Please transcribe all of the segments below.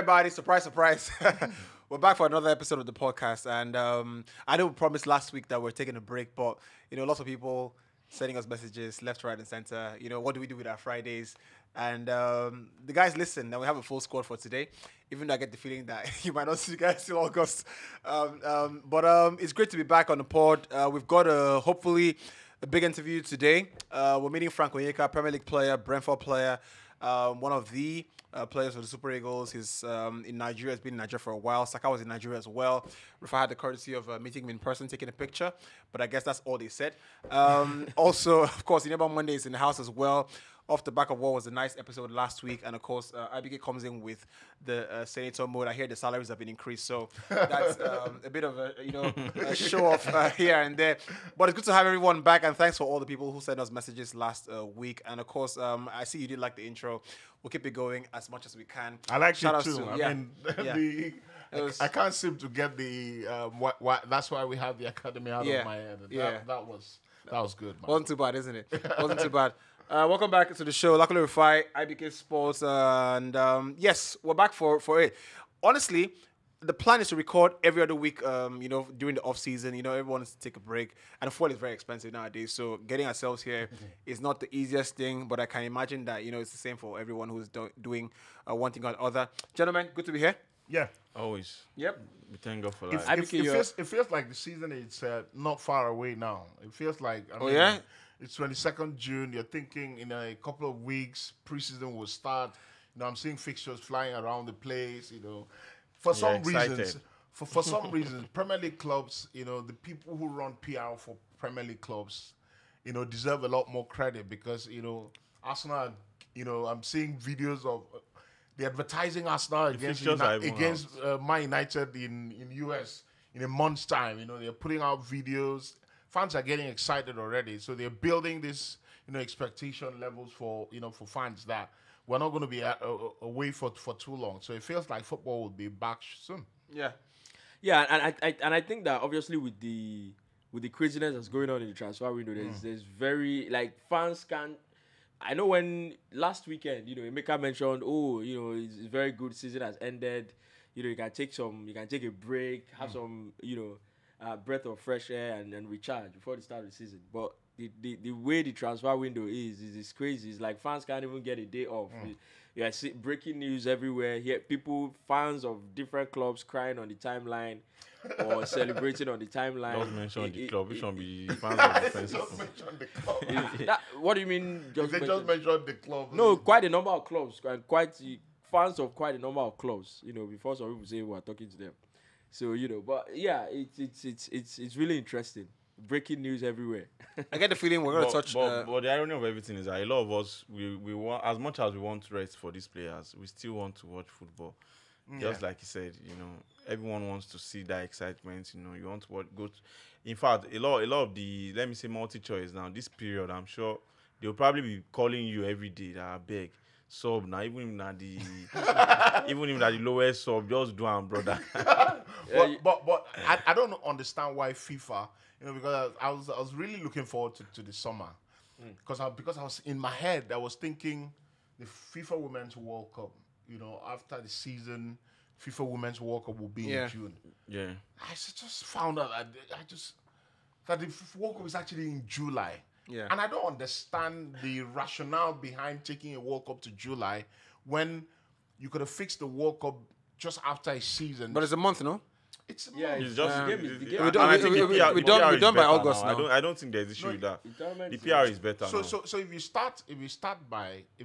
everybody. Surprise, surprise. We're back for another episode of the podcast. And I know we promised last week that we're taking a break, but, lots of people sending us messages left, right, and center. What do we do with our Fridays? And the guys listen, and we have a full squad for today, even though I get the feeling that you might not see you guys till August. But it's great to be back on the pod. We've got hopefully a big interview today. We're meeting Frank Onyeka, Premier League player, Brentford player, one of the players for the Super Eagles. He's in Nigeria. He's been in Nigeria for a while. Saka was in Nigeria as well. Rafa had the courtesy of meeting him in person, taking a picture. But I guess that's all they said. Also, of course, Ineba Monday is in the house as well. Off the back of what was a nice episode last week. And, of course, IBK comes in with the senator mode. I hear the salaries have been increased. So that's a bit of a show off here and there. But it's good to have everyone back. And thanks for all the people who sent us messages last week. And, of course, I see you did like the intro. We'll keep it going as much as we can. I like it too. I can't seem to get the that's why we have the academy out of my head. That was good, man. Wasn't too bad, isn't it? Wasn't too bad. Welcome back to the show. Luckily Rufai, IBK Sports, and yes, we're back for it. Honestly, the plan is to record every other week, during the off season. Everyone wants to take a break, and football is very expensive nowadays. So getting ourselves here is not the easiest thing, but I can imagine that it's the same for everyone who's doing one thing or the other. Gentlemen, good to be here. Yeah, always. Yep. We thank God for that. It feels like the season is not far away now. It feels like it's 22nd June. You're thinking in a couple of weeks, preseason will start. I'm seeing fixtures flying around the place. For some reasons, for some reasons, Premier League clubs, the people who run PR for Premier League clubs, deserve a lot more credit because Arsenal. I'm seeing videos of the advertising Arsenal against Man United in US in a month's time. They're putting out videos. Fans are getting excited already, so they're building this, expectation levels for fans that we're not going to be away for too long. So it feels like football will be back soon. Yeah, and I think that obviously with the craziness that's going on in the transfer window, there's very fans can. I know when last weekend, Emeka mentioned, it's a very good season has ended. You can take a break, have some, breath of fresh air and recharge before the start of the season. But the way the transfer window is crazy. It's like fans can't even get a day off. You see breaking news everywhere. Here, fans of different clubs crying on the timeline or celebrating on the timeline. Don't mention the club. Which one be fans of defense? Just mention the club. What do you mean? Just mention the club. No, quite a number of clubs. Fans of quite a number of clubs. Before some people say we are talking to them. So but yeah, it's really interesting. Breaking news everywhere. I get the feeling we're going to touch. But the irony of everything is that a lot of us, we want, as much as we want to rest for these players, we still want to watch football. Just like you said, everyone wants to see that excitement. You want to go. In fact, a lot of the, let me say, multi-choice now. This period, I'm sure they'll probably be calling you every day that I beg. Sub now, even if the lowest sub, just do it, brother. but I don't understand why FIFA, because I was really looking forward to the summer, because I was in my head, I was thinking the FIFA Women's World Cup, after the season, FIFA Women's World Cup will be in June. Yeah, I just found out that the World Cup is actually in July. Yeah. And I don't understand the rationale behind taking a World Cup to July when you could have fixed the World Cup just after a season. But it's a month, no? It's a month. It's just we're done by August now. I don't think there's issue with that. The PR is better. So if you start by the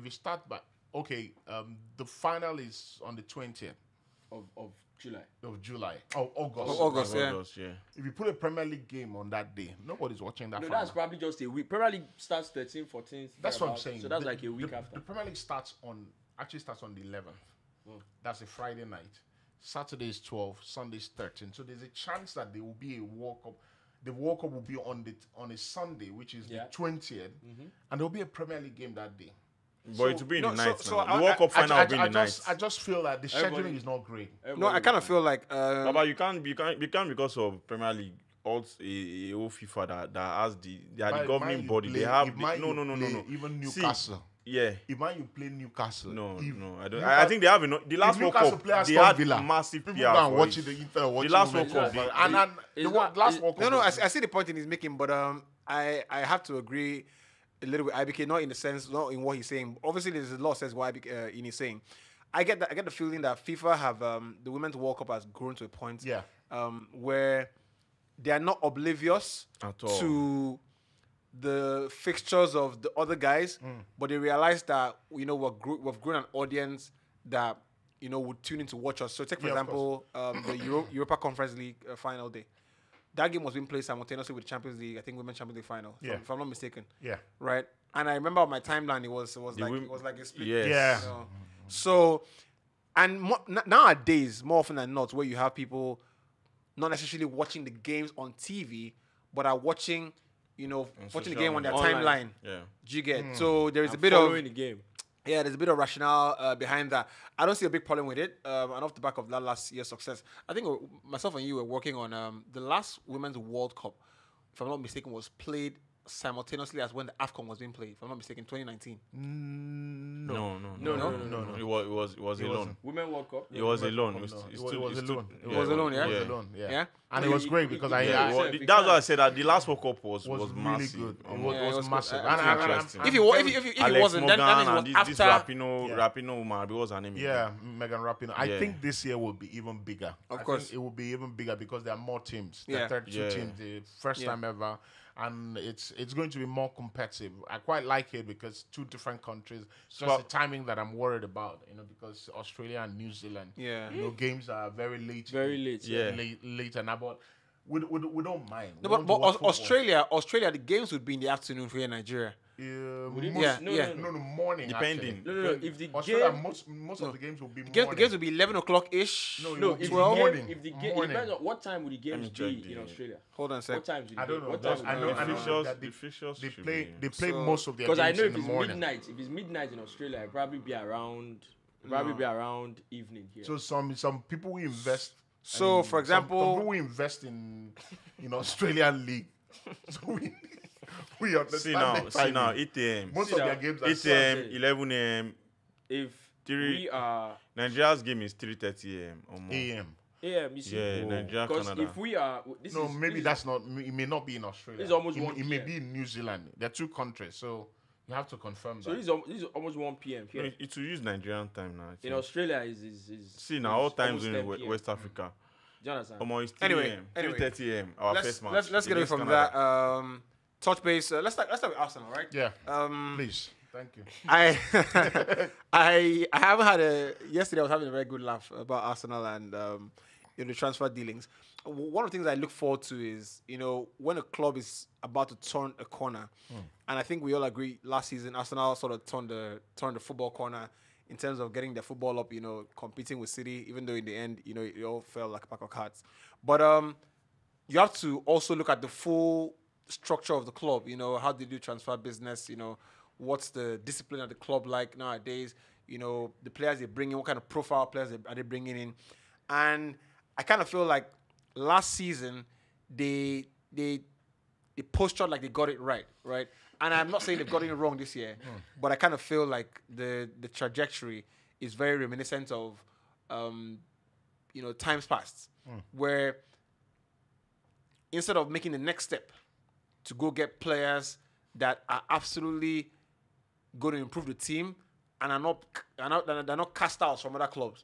final is on the 20th of July. Of July. Oh, August, yeah. If you put a Premier League game on that day, nobody's watching that. No, that's probably just a week. Premier League starts 13th, 14th. That's what I'm saying. So that's like a week after. The Premier League starts on the 11th. That's a Friday night. Saturday is 12. Sunday is 13. So there's a chance that there will be a World Cup. The World Cup will be on a Sunday, which is the 20th, and there will be a Premier League game that day. But it will be in the night. The World Cup final will be in the night. I just feel that the scheduling is not great. No, I kind of feel like. But you can't because of Premier League. Also, FIFA that has the governing body. They have no. Even Newcastle. Yeah. If Man U play Newcastle, No, if I don't. I think they have enough. The last World Newcastle Cup, play they Aston had Villa. massive PR People go and for watch it. it. The Inter watch last it. World Cup, Last World Cup. No, I see the point he's making, but I have to agree a little with IBK, not in the sense, not in what he's saying. Obviously, there's a lot of sense what IBK in he's saying. I get the feeling that FIFA have the Women's World Cup has grown to a point, where they are not oblivious At all. to the fixtures of the other guys, but they realize that we've grown an audience that would tune in to watch us. So take for example the Europa Conference League final day. That game was being played simultaneously with the Champions League. I think Women's Champions League final, if I'm not mistaken. Yeah. Right. And I remember on my timeline it was like a split. Yes. Yeah. So, and nowadays, more often than not, where you have people not necessarily watching the games on TV, but are watching, watching the game on their timeline. Yeah. Do you get? So there is a bit following the game. Yeah, there's a bit of rationale behind that. I don't see a big problem with it. And off the back of that last year's success, I think myself and you were working on the last Women's World Cup, if I'm not mistaken, was played simultaneously as when the AFCON was being played, if I'm not mistaken, 2019. No. It was alone. Women World Cup. It was alone. It was alone. It was alone, yeah? It was alone, yeah. Yeah? And it was great because That's why I said that the last World Cup was really massive. good. It it was was massive. good. And Interesting. If it Alex wasn't, then Morgan it was and after. this Rapinoe woman, what was her name? yeah, Megan Rapinoe. I Yeah. think this year will be even bigger. Of I course. think it will be even bigger because there are more teams. There Yeah. are 32 Yeah. teams, the first time ever. And it's going to be more competitive. I quite like it because two different countries. It's just the timing that I'm worried about, because Australia and New Zealand, games are very late. Very late. Yeah. Later now, but we don't mind. No, We want to but watch football. Australia, the games would be in the afternoon for you in Nigeria. No, morning. Depending. actually. No. If the Australia, game, most of the games will be The morning. games would be 11 o'clock ish. No, if 12? the game, if the game, it Morning. depends on what time would the games check be the- in Australia. Hold on a sec. What times? I don't know. What That's- time? I know The that fixtures They should play be- most of their Because I games know in if the it's morning. midnight, if it's midnight in Australia, it'll probably be around. Evening here. So some people will invest. So, for example- some people will invest in Australian league. So we understand. See now, 8 a.m. Most of their games are 8 a.m., 11 a.m. If Three- we are Nigeria's game is 3:30 a.m. or more. AM. AM, you see. Yeah, Nigeria, Because Canada. if we are, this No, is, maybe this that's not. It may not be in Australia. This is almost it, 1 it may PM. be in New Zealand. There are two countries, so you have to confirm So that. this is almost 1 p.m. No, here. it will use Nigerian time now. I In think. Australia is See now, all is times almost in 10 p.m. West Africa. Do you understand? Almost 3 Anyway, a.m. anyway. 3:30 a.m. Our first match. Let's get away against from Canada. that. Touch base. Let's start with Arsenal, right? Yeah. Um, Please. Thank you. I I haven't had yesterday I was having a very good laugh about Arsenal and the transfer dealings. One of the things I look forward to is when a club is about to turn a corner, and I think we all agree last season Arsenal sort of turned the football corner in terms of getting their football up, competing with City, even though in the end it all felt like a pack of cards. But you have to also look at the full structure of the club. How they do transfer business. What's the discipline of the club like nowadays? The players they bring in, what kind of profile players are they bringing in? And I kind of feel like last season they postured like they got it right? And I'm not saying they've got it wrong this year, but I kind of feel like the trajectory is very reminiscent of times past, where instead of making the next step to go get players that are absolutely going to improve the team and they're not cast out from other clubs.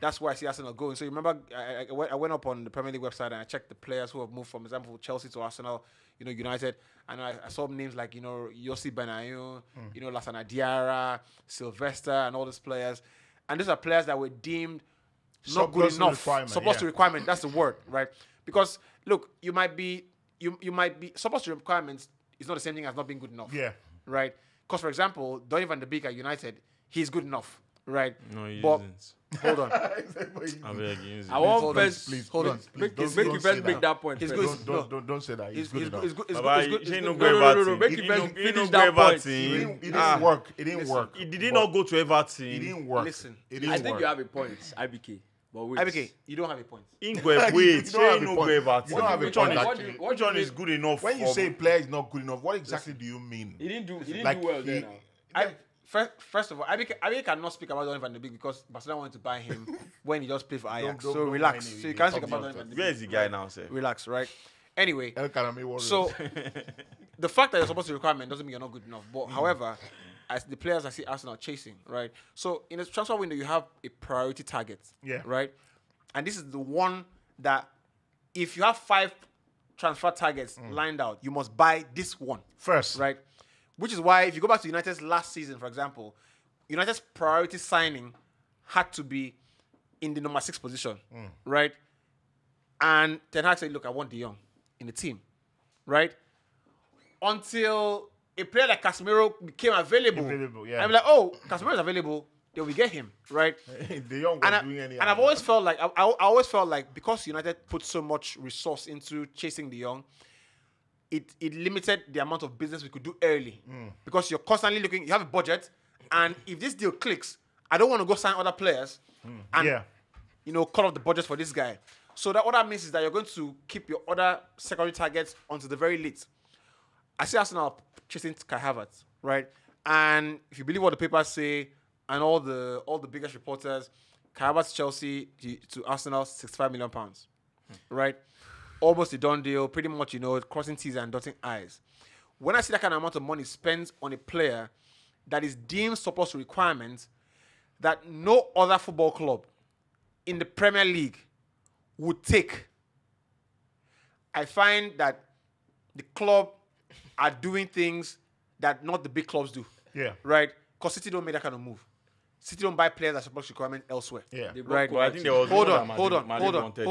That's where I see Arsenal going. So you remember, I went up on the Premier League website and I checked the players who have moved from, example, Chelsea to Arsenal, United, and I saw names like Yossi Benayoun, Lassana Diarra, Sylvester, and all these players, and these are players that were deemed not good enough, surplus to requirement. That's the word, right? Because look, you might be surplus to requirements is not the same thing as not being good enough. Yeah. Right. Because for example, Donny van de Beek at United, he's good enough, right? No, he but isn't. hold on. I beg you. I want Hold on, first, please. Hold on. Make Don't you say first make that. that point. He's first. good. Don't say that. He's good enough. It's good. It's Baba, good. It's he good. no It's go good. Everton. Make you He first no- he finish no that go point. Everton. It didn't Ah. work. It didn't Listen. work. He did not go to Everton. It didn't work. Listen. It didn't I think work. you have a point, IBK. But wait. IBK, you don't have a point. Ingwe, wait, You don't say have no a go point. Everton. You don't have a Which one point, is- actually. Which one is good enough? When you for- say player is not good enough, what exactly do you mean? He didn't do Like, well there he- now. First of all, I cannot speak about Donny van de Beek because Barcelona wanted to buy him when he just played for Ajax. Don't so relax. mind So you him. can't speak about Donny van de Beek. Where is the guy now, sir? Relax, right? Anyway, So so the fact that you're supposed to requirement doesn't mean you're not good enough. But however, as the players I see Arsenal chasing, right? So in a transfer window, you have a priority target, right? And this is the one that if you have 5 transfer targets lined out, you must buy this one first, right? Which is why if you go back to United's last season, for example, United's priority signing had to be in the number 6 position, right? And Ten Hag said, look, I want De Jong in the team, right? Until a player like Casemiro became available. Yeah. I'm like, oh, Casemiro is available, then we get him, right? De Jong was doing any. And I've always felt like, I always felt like because United put so much resource into chasing De Jong, it limited the amount of business we could do early. Because you're constantly looking, you have a budget, and if this deal clicks, I don't want to go sign other players and, cut off the budget for this guy. So what that means is that you're going to keep your other secondary targets until the very late. I see Arsenal chasing Kai Havertz, right? And if you believe what the papers say and all the biggest reporters, Kai Havertz Chelsea to Arsenal, £65 million, right? Almost a done deal, pretty much, crossing T's and dotting I's. When I see that kind of amount of money spent on a player that is deemed supposed to requirements that no other football club in the Premier League would take, I find that the club are doing things that not the big clubs do. Yeah. Right? Because City don't make that kind of move. City don't buy players that supposed to requirement elsewhere. Yeah. Right? Well, I think there was Hold one on. that Madrid wanted.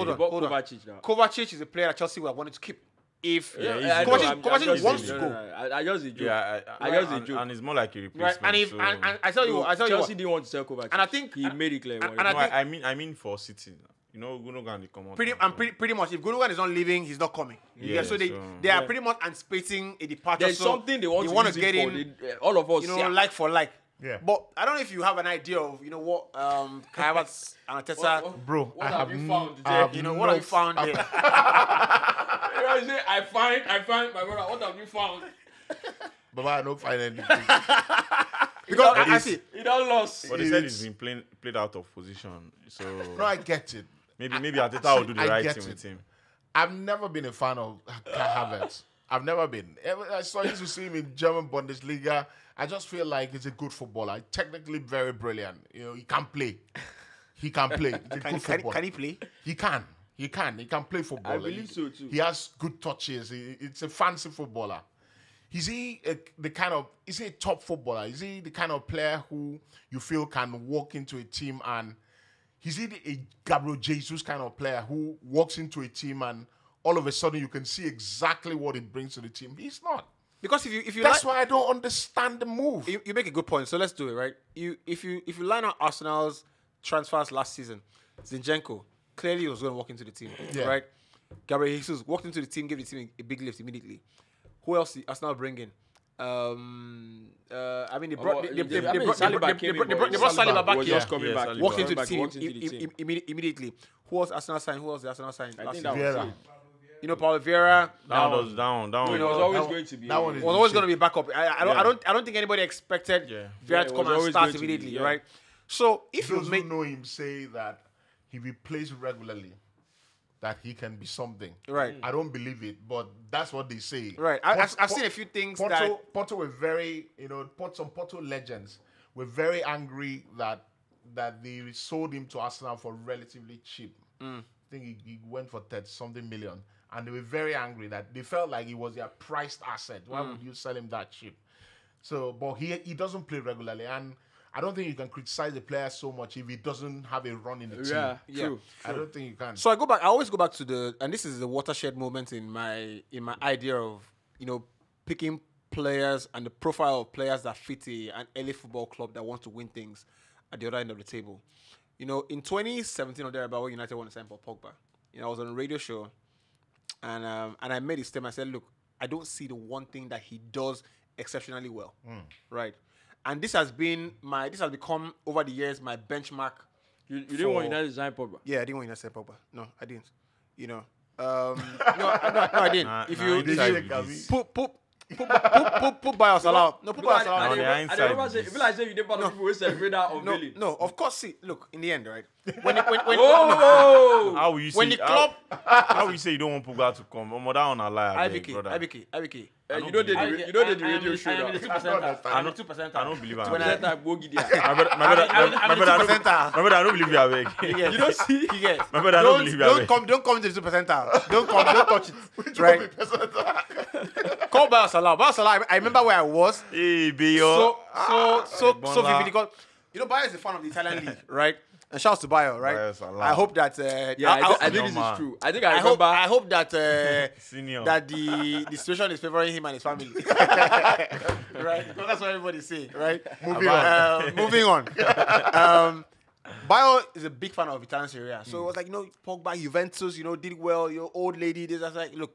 Kovacic is a player that Chelsea would have wanted to keep. If Yeah, Kovacic wants to go. I just a joke. Yeah, I just a joke. and it's more like a Right? replacement. And if so. and I tell you what, Chelsea didn't want to sell Kovacic. And I think he made it clear. and No, I think I mean for City. Gundogan they come out. pretty much, if Gundogan is not leaving, he's not coming. Yeah, So they are pretty much anticipating a departure. There's so something they want to get use it in. for. All of us, Like for like. Yeah. But I don't know if you have an idea of what Kai Havertz and Arteta. Bro, What have you found? What have you found there? I find my brother. What have you found? Baba, I don't find anything. Because I see. He don't lost. But they said he's been played out of position. So No, I get it. maybe Arteta will do the right get thing it. with him. I've never been a fan of Kai Havertz. I've never been. I saw used to see him in German Bundesliga. I just feel like he's a good footballer. Technically very brilliant. He can play. He can play. He's a good footballer. Can he play? He can. He can play football. I believe so too. He has good touches. It's a fancy footballer. Is he is he a top footballer? Is he the kind of player who you feel can walk into a team and is he a Gabriel Jesus kind of player who walks into a team and all of a sudden you can see exactly what it brings to the team? He's not. Because if you That's why I don't understand the move. you make a good point. So let's do it, right? If you line out Arsenal's transfers last season, Zinchenko clearly was going to walk into the team, right? Gabriel Jesus walked into the team, gave the team a big lift immediately. Who else did Arsenal bring in? I mean, they brought Saliba back here. Saliba. Walked into the team immediately. Who else Arsenal signed? I think that Vieira. was Paulo Vieira. Down. It was always going to be. That one Was always going to be backup. I don't think anybody expected Vieira to it come was and always start going to be, immediately, right? So if you Those who make know him say that he will plays regularly, that he can be something. right, I don't believe it, but that's what they say. right, I've seen a few things that Porto were very, some Porto legends were very angry that they sold him to Arsenal for relatively cheap. I think he went for 30-something million. And they were very angry that they felt like he was their priced asset. Why would you sell him that cheap? So, but he doesn't play regularly. And I don't think you can criticize the player so much if he doesn't have a run in the team. Yeah, true. I don't think you can. So I always go back to and this is the watershed moment in my idea of picking players and the profile of players that fit an early football club that wants to win things at the other end of the table. In 2017 or thereabout, when United wanted to sign for Pogba, I was on a radio show and I made a statement. I said, look, I don't see the one thing that he does exceptionally well, right? And this has become over the years my benchmark. You didn't want United to sign Pogba. Yeah, I didn't want United to sign Pogba. No, I didn't. No, I didn't. Put by us allowed. No, put by us On allowed. the I remember inside, saying, if I say you didn't part of people who celebrate that unveiling. No, of course. See, look, in the end, right? Whoa! how will you say? When the club, How will you say you don't want Pogba to come? More down on a lie, brother. IBK. You know the radio show. I'm the 2%. I'm the 2%. I don't believe I'm When beg. I- My brother, I don't believe you are beg. You don't see. My brother, I don't believe you are beg. Don't come to the 2%. Don't touch it. Right? Call by us allowed. I remember where I was. Hey, Bayo. So vividly because you know Bayo is a fan of the Italian league, right? And shouts to Bayo, right? Bayo's allowed. I hope that I think this is true. I think I remember. I hope that Senior. that the situation is favoring him and his family. Right? Because that's what everybody's saying, right? Moving on. Bayo is a big fan of Italian Serie A. So it was like, Pogba, Juventus, did well, your old lady, this. I was like, look,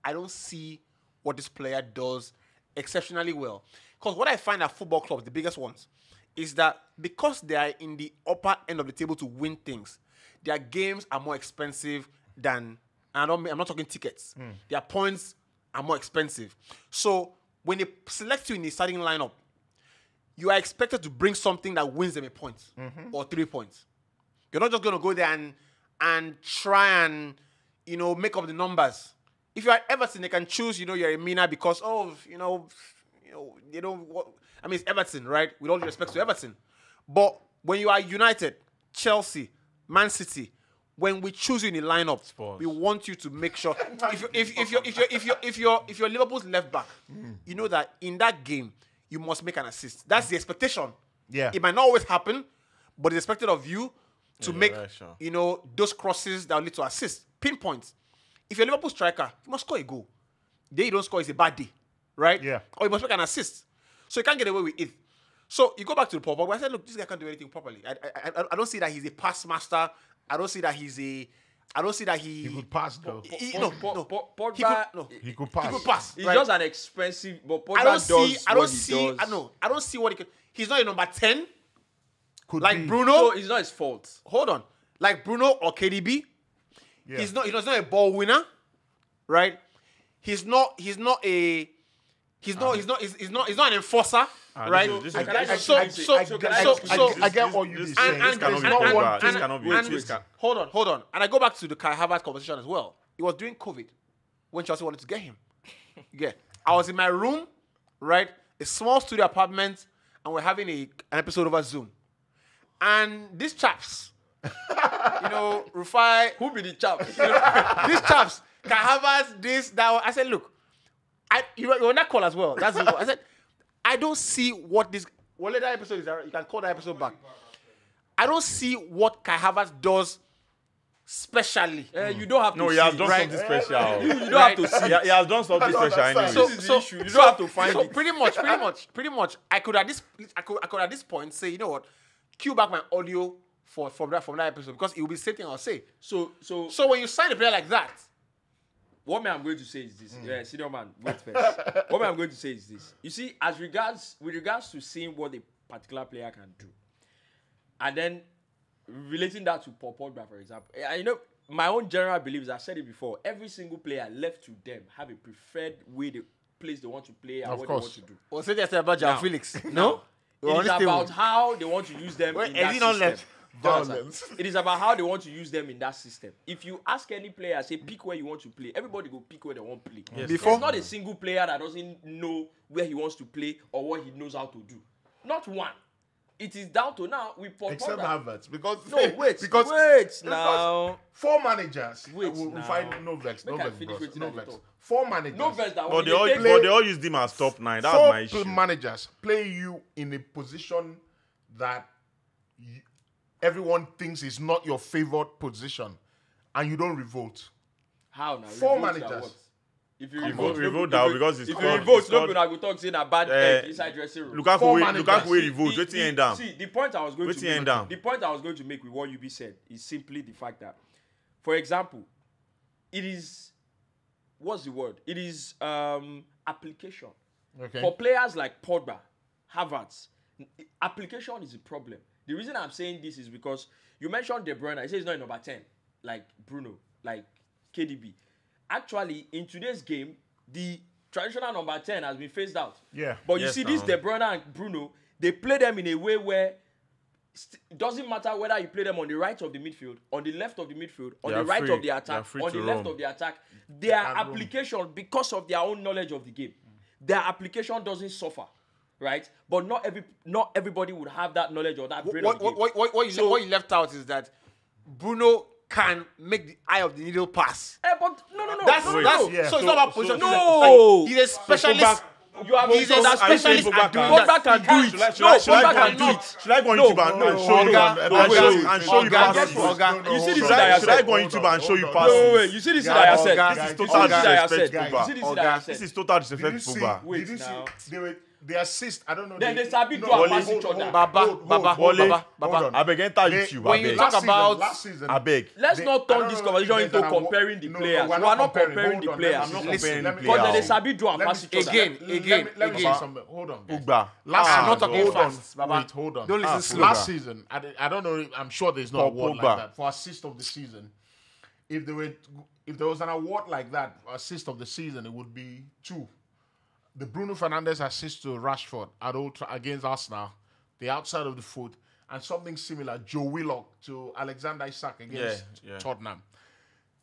I don't see what this player does exceptionally well. Because what I find at football clubs, the biggest ones, is that because they are in the upper end of the table to win things, their games are more expensive than, I'm not talking tickets. Their points are more expensive. So when they select you in the starting lineup, you are expected to bring something that wins them a point or 3 points. You're not just going to go there and try and, make up the numbers. If you are Everton, they can choose, you're a Mina because, they don't. It's Everton, right? With all due respect to Everton. But when you are United, Chelsea, Man City, when we choose you in the lineup, Spurs. we want you to make sure if you're Liverpool's left back, you know that in that game you must make an assist. That's the expectation. Yeah. It might not always happen, but it's expected of you to make right, sure. those crosses that will lead to assists, pinpoints. If you're a Liverpool striker, you must score a goal. The day you don't score is a bad day, right? Yeah. Or you must make an assist. So you can't get away with it. So you go back to the Paul Pogba. I said, look, this guy can't do anything properly. I don't see that he's a pass master. I don't see that he. He could pass though. Pogba, He could pass. He could pass. he's right? just an expensive, but Pogba I don't does see. I what don't he see. does. I don't see what he could. He's not a number 10 Could like be. Bruno. So it's not his fault. Hold on, like Bruno or KDB. Yeah. He's not a ball winner, right? He's not an enforcer, right? This I get what you're this saying. and- this cannot be and- this can- Hold on. And I go back to the Kai Havertz conversation as well. It was during COVID when Chelsea wanted to get him. Yeah. I was in my room, right? A small studio apartment, and we're having an episode over Zoom. And these chaps, Rufai, Who be the chap? these chaps, Kai Havertz, this, that. I said, look, you're on that call as well. That's the I said, I don't see what this. What that episode is. You can call that episode back. I don't see what Kai Havertz does specially. You don't have to No, he see. has done Right. something special. You don't have to see. He has done something special anyway. This is the issue. You don't have to find it. Pretty much. I could at this point say, you know what, cue back my audio from that episode because it will be the same thing I'll say. So So when you sign a player like that, what I'm going to say is this. Senior man, wait first. What I'm going to say is this. You see, with regards to seeing what a particular player can do, and then relating that to Paul Pogba, for example, my own general belief is, I've said it before, every single player left to them have a preferred way the place they want to play and Of what course. they want to do. we'll say that about João Felix. No. We're It on is this table. about how they want to use them Wait, in is that he not system. left? Violence. It is about how they want to use them in that system. If you ask any player, say pick where you want to play, everybody go pick where they want to play. Yes. Before- There's not a single player that doesn't know where he wants to play or what he knows how to do. Not one. It is down to now we pop Except Havertz, because because because now. 4 managers. Wait we'll now. find no vex, no Make I vex, finish bros, with no that vex. talk. 4 managers. No verse that But when they all, they take but they all use him as top 9. That's my issue. Managers play you in a position that everyone thinks is not your favored position, and you don't revolt. how now? 4 Revolt that managers. what? If you Revolt revolt now because it's if you called- revolt, it's called- no people go talk saying a bad Eh, egg inside dressing room. Four Lukaku managers. will revolt. Waiting end down. See, the point I was going Waiting to make, end down. the point I was going to make with what UB said is simply the fact that, for example, it is, what's the word? It is application. Okay. For players like Pogba, Havertz, application is a problem. The reason I'm saying this is because you mentioned De Bruyne. I say he's not a number 10, like Bruno, like KDB. Actually, in today's game, the traditional number 10 has been phased out. Yeah. But you see, this De Bruyne and Bruno, they play them in a way where it doesn't matter whether you play them on the right of the midfield, on the left of the midfield, on the right of the attack, on the left of the attack. Their application, because of their own knowledge of the game, their application doesn't suffer, right? But not everybody would have that knowledge or that brain. What you left out is that Bruno can make the eye of the needle pass. But no. So it's not about position. No, he's a specialist. He's a specialist at doing that. Pogba can do it. Pogba can do it. Should I go on YouTube and show you passes? You see this that I said? Should I go on YouTube and show you passes? Wait. You see this that I said? This is total disrespect, Pogba. Did you see? They assist. I don't know. Then they sabi do and pass each other. Baba. I beg, enter YouTube. When you talk about last season, I beg. Let's not turn this conversation into comparing the players. We are not comparing the players. I'm not comparing the But players. then they sabi do and pass each other. Again. Let me say something. Hold on. Pogba. I'm not talking fast, Baba. Wait, hold on. Don't listen slow. Last season, I don't know. I'm sure there's no award Pogba. like that for assist of the season. If there was an award like that, assist of the season, it would be 2. The Bruno Fernandes assist to Rashford against Arsenal, the outside of the foot, and something similar, Joe Willock to Alexander Isak against Tottenham.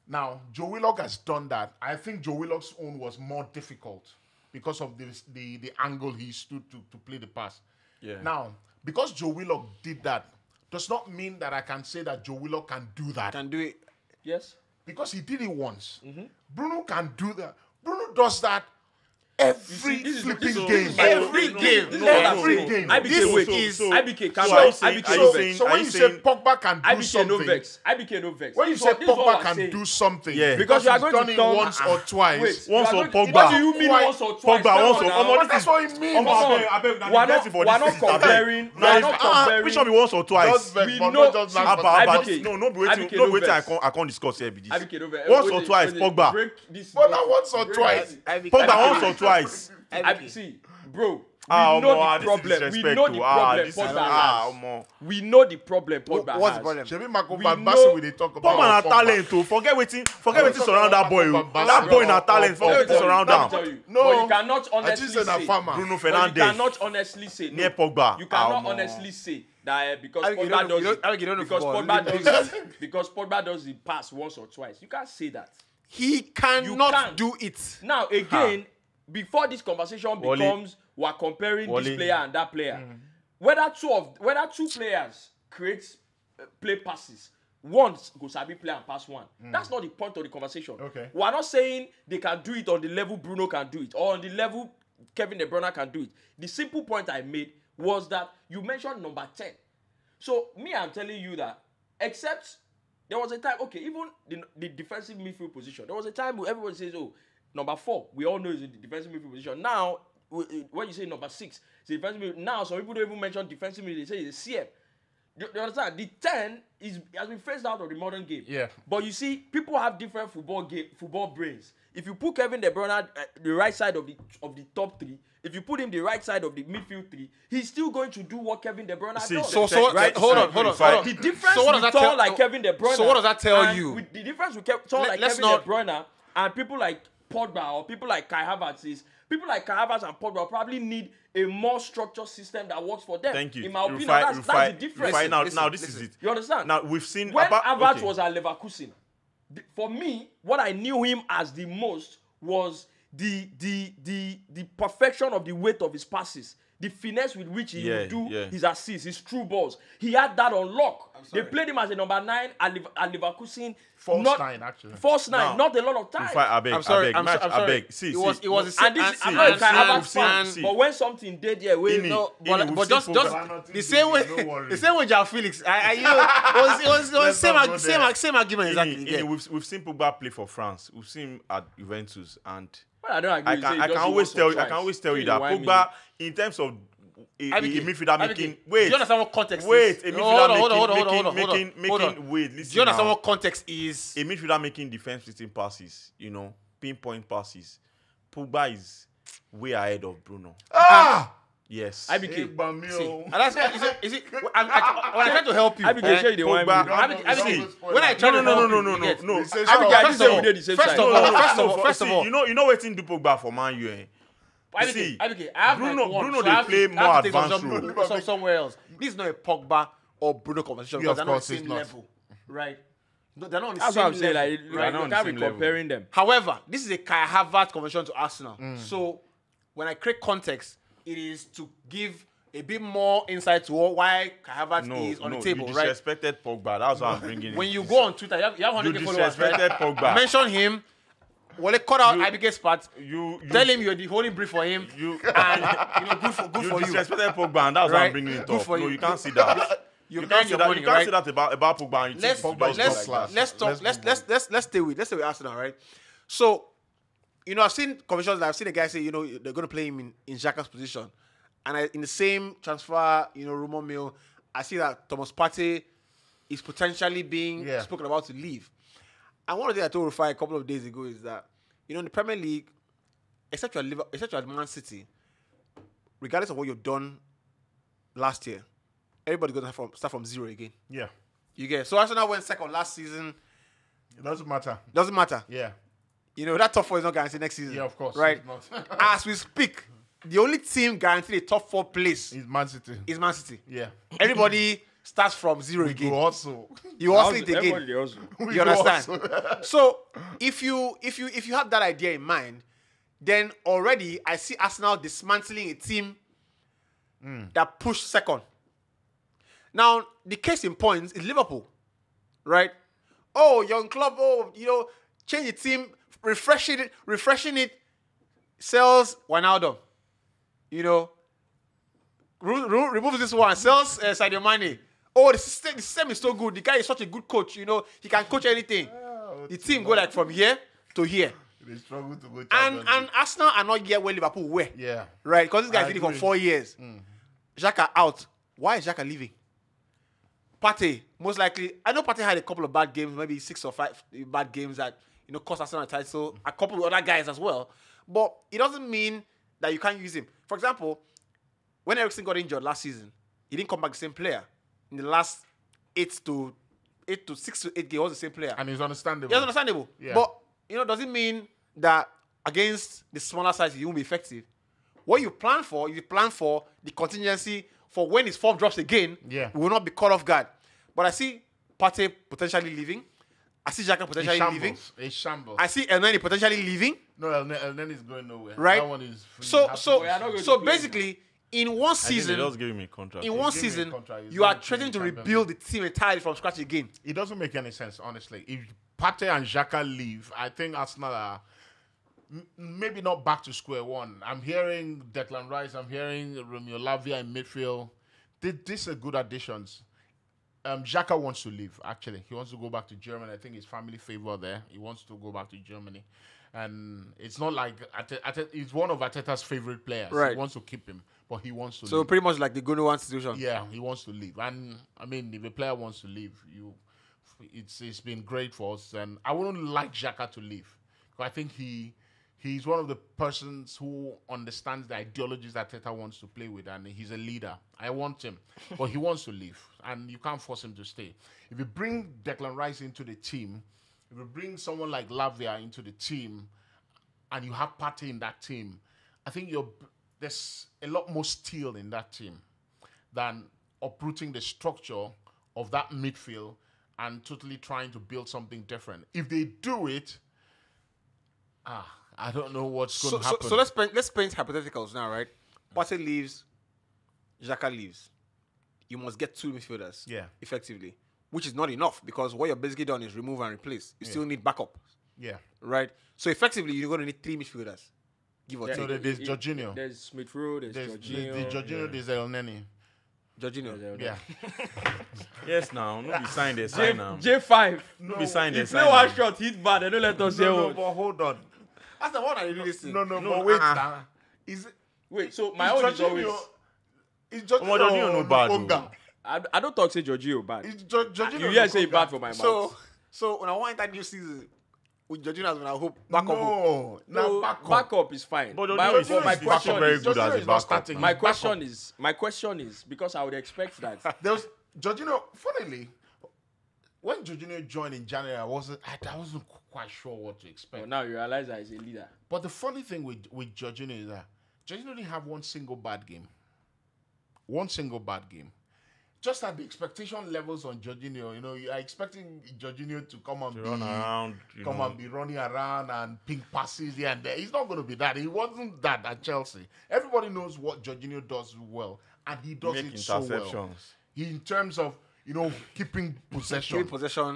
Now, Joe Willock has done that. I think Joe Willock's own was more difficult because of the angle he stood to play the pass. Yeah. Now, because Joe Willock did that, does not mean that I can say that Joe Willock can do that. Can do it. Yes. Because he did it once. Bruno can do that. Bruno does that every flipping game. Every game. IBK, wait. IBK, calm So down. when you say Pogba can do IBK no something, vex. IBK no vex. when you say Pogba can do something, Because you are he's going done to it turn once or twice. Once or Pogba. What do you mean once or twice? Pogba once or But that's what it means. We're not comparing. Which one be once or twice? Just vex, We but know- not just see, last IBK. No, be IBK waiting. no vex. I can't discuss here, be this. IBK no vex. Once or twice, Pogba. But not once or twice. Pogba once or twice. See, bro. We Ah, know Omo, the problem. this is We know the disrespectful. problem This is Pogba has. Omo. We know the problem Pogba What's the has. problem? Shebi Marco We Van know- Basten we dey talk about. Pogba na Pogba. talent o. Forget wetin surround that boy o. That boy na talent. Forget wetin surround Let me tell am. you. No. But you cannot I honestly just said a say. farmer. Bruno But you Fernandes cannot honestly say. near Pogba. You cannot Omo. honestly say that because I mean, you Pogba don't know- you does don't- I mean, you don't know because football. Pogba does because Pogba does the pass once or twice. You can't say that. He cannot can't. do it. Now again, before this conversation Wally. becomes we're comparing Wally. this player and that player, whether two players create play passes, one go sabi play and pass one. That's not the point of the conversation. Okay. We're not saying they can do it on the level Bruno can do it or on the level Kevin De Bruyne can do it. The simple point I made was that you mentioned number 10. So me, I'm telling you that except there was a time, okay, even the defensive midfield position, there was a time where everyone says, oh, number 4, we all know is the defensive midfield position. Now, when you say number 6, it's the defensive midfield. Now, some people don't even mention defensive midfield, they say it's a CM. You understand? The 10 has been phased out of the modern game. Yeah. But you see, people have different football brains. If you put Kevin De Bruyne the right side of the top 3, if you put him the right side of the midfield 3, he's still going to do what Kevin De Bruyne does. Right? Hold on. The difference with someone like Kevin De Bruyne. So what does that tell and you? With the difference with someone like Kevin De Bruyne and people like Pogba or people like Kai Havertz is people like Kai Havertz and Pogba probably need a more structured system that works for them. Thank you. In my opinion, that's the difference. Now this is it. You understand? Now we've seen when Havertz was at Leverkusen, for me, what I knew him as the most was the perfection of the weight of his passes, the finesse with which he would do his assists, his true balls. He had that on lock. They played him as a number 9 at Leverkusen. False 9, actually. False 9, not a lot of time. I'm sorry. See, it was I'm not a Kai Havertz fan, but when something did, but just the same way João Felix. It was same argument exactly. We've seen Pogba play for France. We've seen him at Juventus, and well, I don't agree. I can always tell you that Pogba, in terms of a midfielder making. Wait, do you understand what context is? Wait, a midfielder making. Wait, listen. Do you understand what context is? A midfielder making defense-fitting passes, pinpoint passes. Pogba is way ahead of Bruno. Yes. IBK. And that's is it when I try to help you. IBK, show you the one. IBK, when I try to help you, you get- No. First of all, you know what in do Pogba for Man U. See, IBK, I have Bruno so they I have play to- I more have to take advanced role. somewhere else. This is not a Pogba or Bruno conversation Yeah, because of they're not course the it's same not. level, right? No, they're not on the That's same what I'm saying. level. Like, They're right? not You on the can't be same level. comparing them. However, this is a Kai Havertz conversation to Arsenal. So when I create context, it is to give a bit more insight to why Kai Havertz is on the table, you right? disrespected Pogba. That's what I'm bringing. When you go on Twitter, you have you 100k followers, disrespected right? Pogba. Mention him. Well, they cut out IBK's part. You Tell him you're the holding brief for him. You And good for you you. disrespected Pogba, and that's why Right? I'm bringing it Good up. for No, you. you can't see that. You You can't can't say that. money, You can't right? say that about Pogba. And you Let's think let's Pogba is class. let's stay with Arsenal, right? So, I've seen conversations that I've seen a guy say, they're going to play him in Xhaka's position, and in the same transfer, rumor mill, I see that Thomas Partey is potentially being spoken about to leave. And one of the things I told Rufai a couple of days ago is that, in the Premier League, except you're at Man City, regardless of what you've done last year, everybody's going to start from zero again. Yeah. You get it? So Arsenal went second last season. It doesn't matter. Doesn't matter. Yeah. That top four is not guaranteed next season. Yeah, of course. Right? It's not. As we speak, the only team guaranteed a top 4 place It's Man City. is Man City. Yeah. Everybody starts from zero We again. go also. You also it Everybody again. also. You understand? So if you have that idea in mind, then already I see Arsenal dismantling a team that pushed second. Now the case in points is Liverpool, right? Oh, young club. Oh, change the team, refreshing it. Sells Wijnaldum. Removes this one. Sells Sadio Mane. Oh, the system is so good. The guy is such a good coach. He can coach anything. The team go like from here to here. They struggle to go And Arsenal are not yet where Liverpool were. Yeah. Right? Because this guy I did it for agree. 4 years. Xhaka out. Why is Xhaka leaving? Partey, most likely. I know Partey had a couple of bad games, maybe 6 or 5 bad games that, cost Arsenal a title. A couple of other guys as well. But it doesn't mean that you can't use him. For example, when Eriksen got injured last season, he didn't come back the same player. In the last 6 to 8 games, he was the same player. And it's understandable. It's understandable. Yeah. But, does it mean that against the smaller size, he won't be effective? What you plan for the contingency for when his form drops again, Yeah. we will not be caught off guard. But I see Partey potentially leaving. I see Xhaka potentially leaving. A shambles. I see Elneny potentially leaving. No, and then it's going nowhere. Right? That one is free. So Have to so go. are not going so to play basically, in one I think they season, just gave him a contract. in one give me a season, contract. He's you are going to threatening to the Champions rebuild the team entirely from scratch again. It doesn't make any sense, honestly. If Partey and Xhaka leave, I think Arsenal are maybe not back to square one. I'm hearing Declan Rice, I'm hearing Romeo Lavia in midfield. These are good additions. Xhaka wants to leave, actually. He wants to go back to Germany. I think his family favor there. He wants to go back to Germany. And it's not like he's one of Arteta's favorite players. Right. He wants to keep him, but he wants to So leave. pretty much like the Gundogan situation. Yeah, he wants to leave. And I mean, if a player wants to leave, it's been great for us. And I wouldn't like Xhaka to leave. I think he's one of the persons who understands the ideologies that Arteta wants to play with, and he's a leader. I want him, but he wants to leave, and you can't force him to stay. If you bring Declan Rice into the team, if you bring someone like Lavia into the team, and you have Partey in that team, I think there's a lot more steel in that team than uprooting the structure of that midfield and totally trying to build something different. If they do it, I don't know what's going to happen. So let's paint hypotheticals now, right? Partey leaves, Xhaka leaves. You must get 2 midfielders, effectively, which is not enough because what you're basically done is remove and replace. You still need backup, right? So effectively, you're going to need 3 midfielders, give or take. So there's Jorginho. There's Smith Rowe, there's Jorginho. There's Jorginho, there's Elneny. Jorginho. Yeah. Yes, now. No be signed there, sign now. J5. No be signed there, If play sign one now. shot, hit bad, they don't let us hear No, one. but hold on. That's the one I do this thing. No, but wait. Is Wait, so my own is always... Is Jorginho Jorginho no bad, Lokonga? I don't talk say Jorginho bad. Is Jorginho You hear say Lokonga? bad for my mouth. So when I want that new season, with Jorginho as I hope backup. No, No, backup is fine. But my Jorginho is very good as a backup. My question is because I would expect that. There was Jorginho. Funnily, when Jorginho joined in January, I wasn't quite sure what to expect. Well, now you realize that he's a leader. But the funny thing with Jorginho is that Jorginho didn't have one single bad game. Just at the expectation levels on Jorginho, you are expecting Jorginho to come and run around, and be running around and ping passes here and there. He's not going to be that. He wasn't that at Chelsea. Everybody knows what Jorginho does well, and he does it so well. In terms of keeping possession.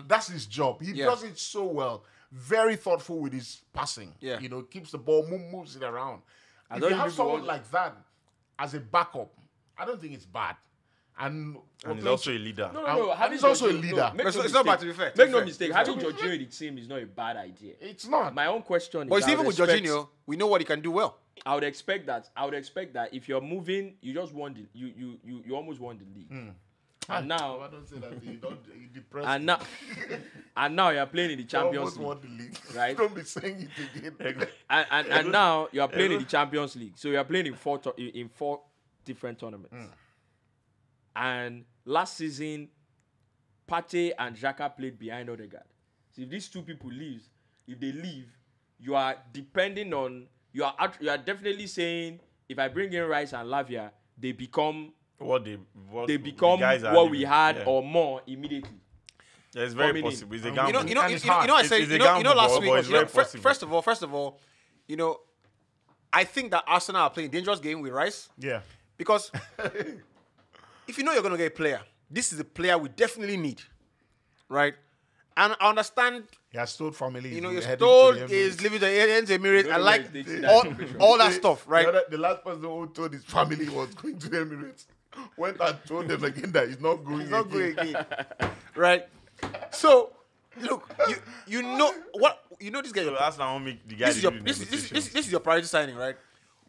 That's his job. He does it so well. Very thoughtful with his passing. Yeah. Keeps the ball, moves it around. If you have someone like that as a backup, I don't think it's bad. And he's also a leader. No. He's also a leader. It's not bad, to be fair. Make no mistake. Having Jorginho in the team is not a bad idea. It's not. My own question is. But even with Jorginho, we know what he can do well. I would expect that if you're moving, you just won you almost won the league. And now, I don't say that. You depressed. And now you're playing in the Champions League, won the league. right? Don't be saying it again. and now you're playing in the Champions League, so you're playing in four different tournaments. And last season, Partey and Xhaka played behind Odegaard. So if these two people leave, you are depending on you are definitely saying if I bring in Rice and Lavia, they become what we had or more immediately. Yeah, it's very possible. It's a gamble. I said, last week. First of all, I think that Arsenal are playing a dangerous game with Rice. Yeah. Because if you know you're going to get a player, this is a player we definitely need, right? And I understand. He has told family. He's told he's living the Emirates. I like all that stuff, right? The last person who told his family was going to the Emirates went and told them again that he's not going. He's not going again, right? So, look, you know what? You know this guy. So that's not make the guy. This is your priority signing, right?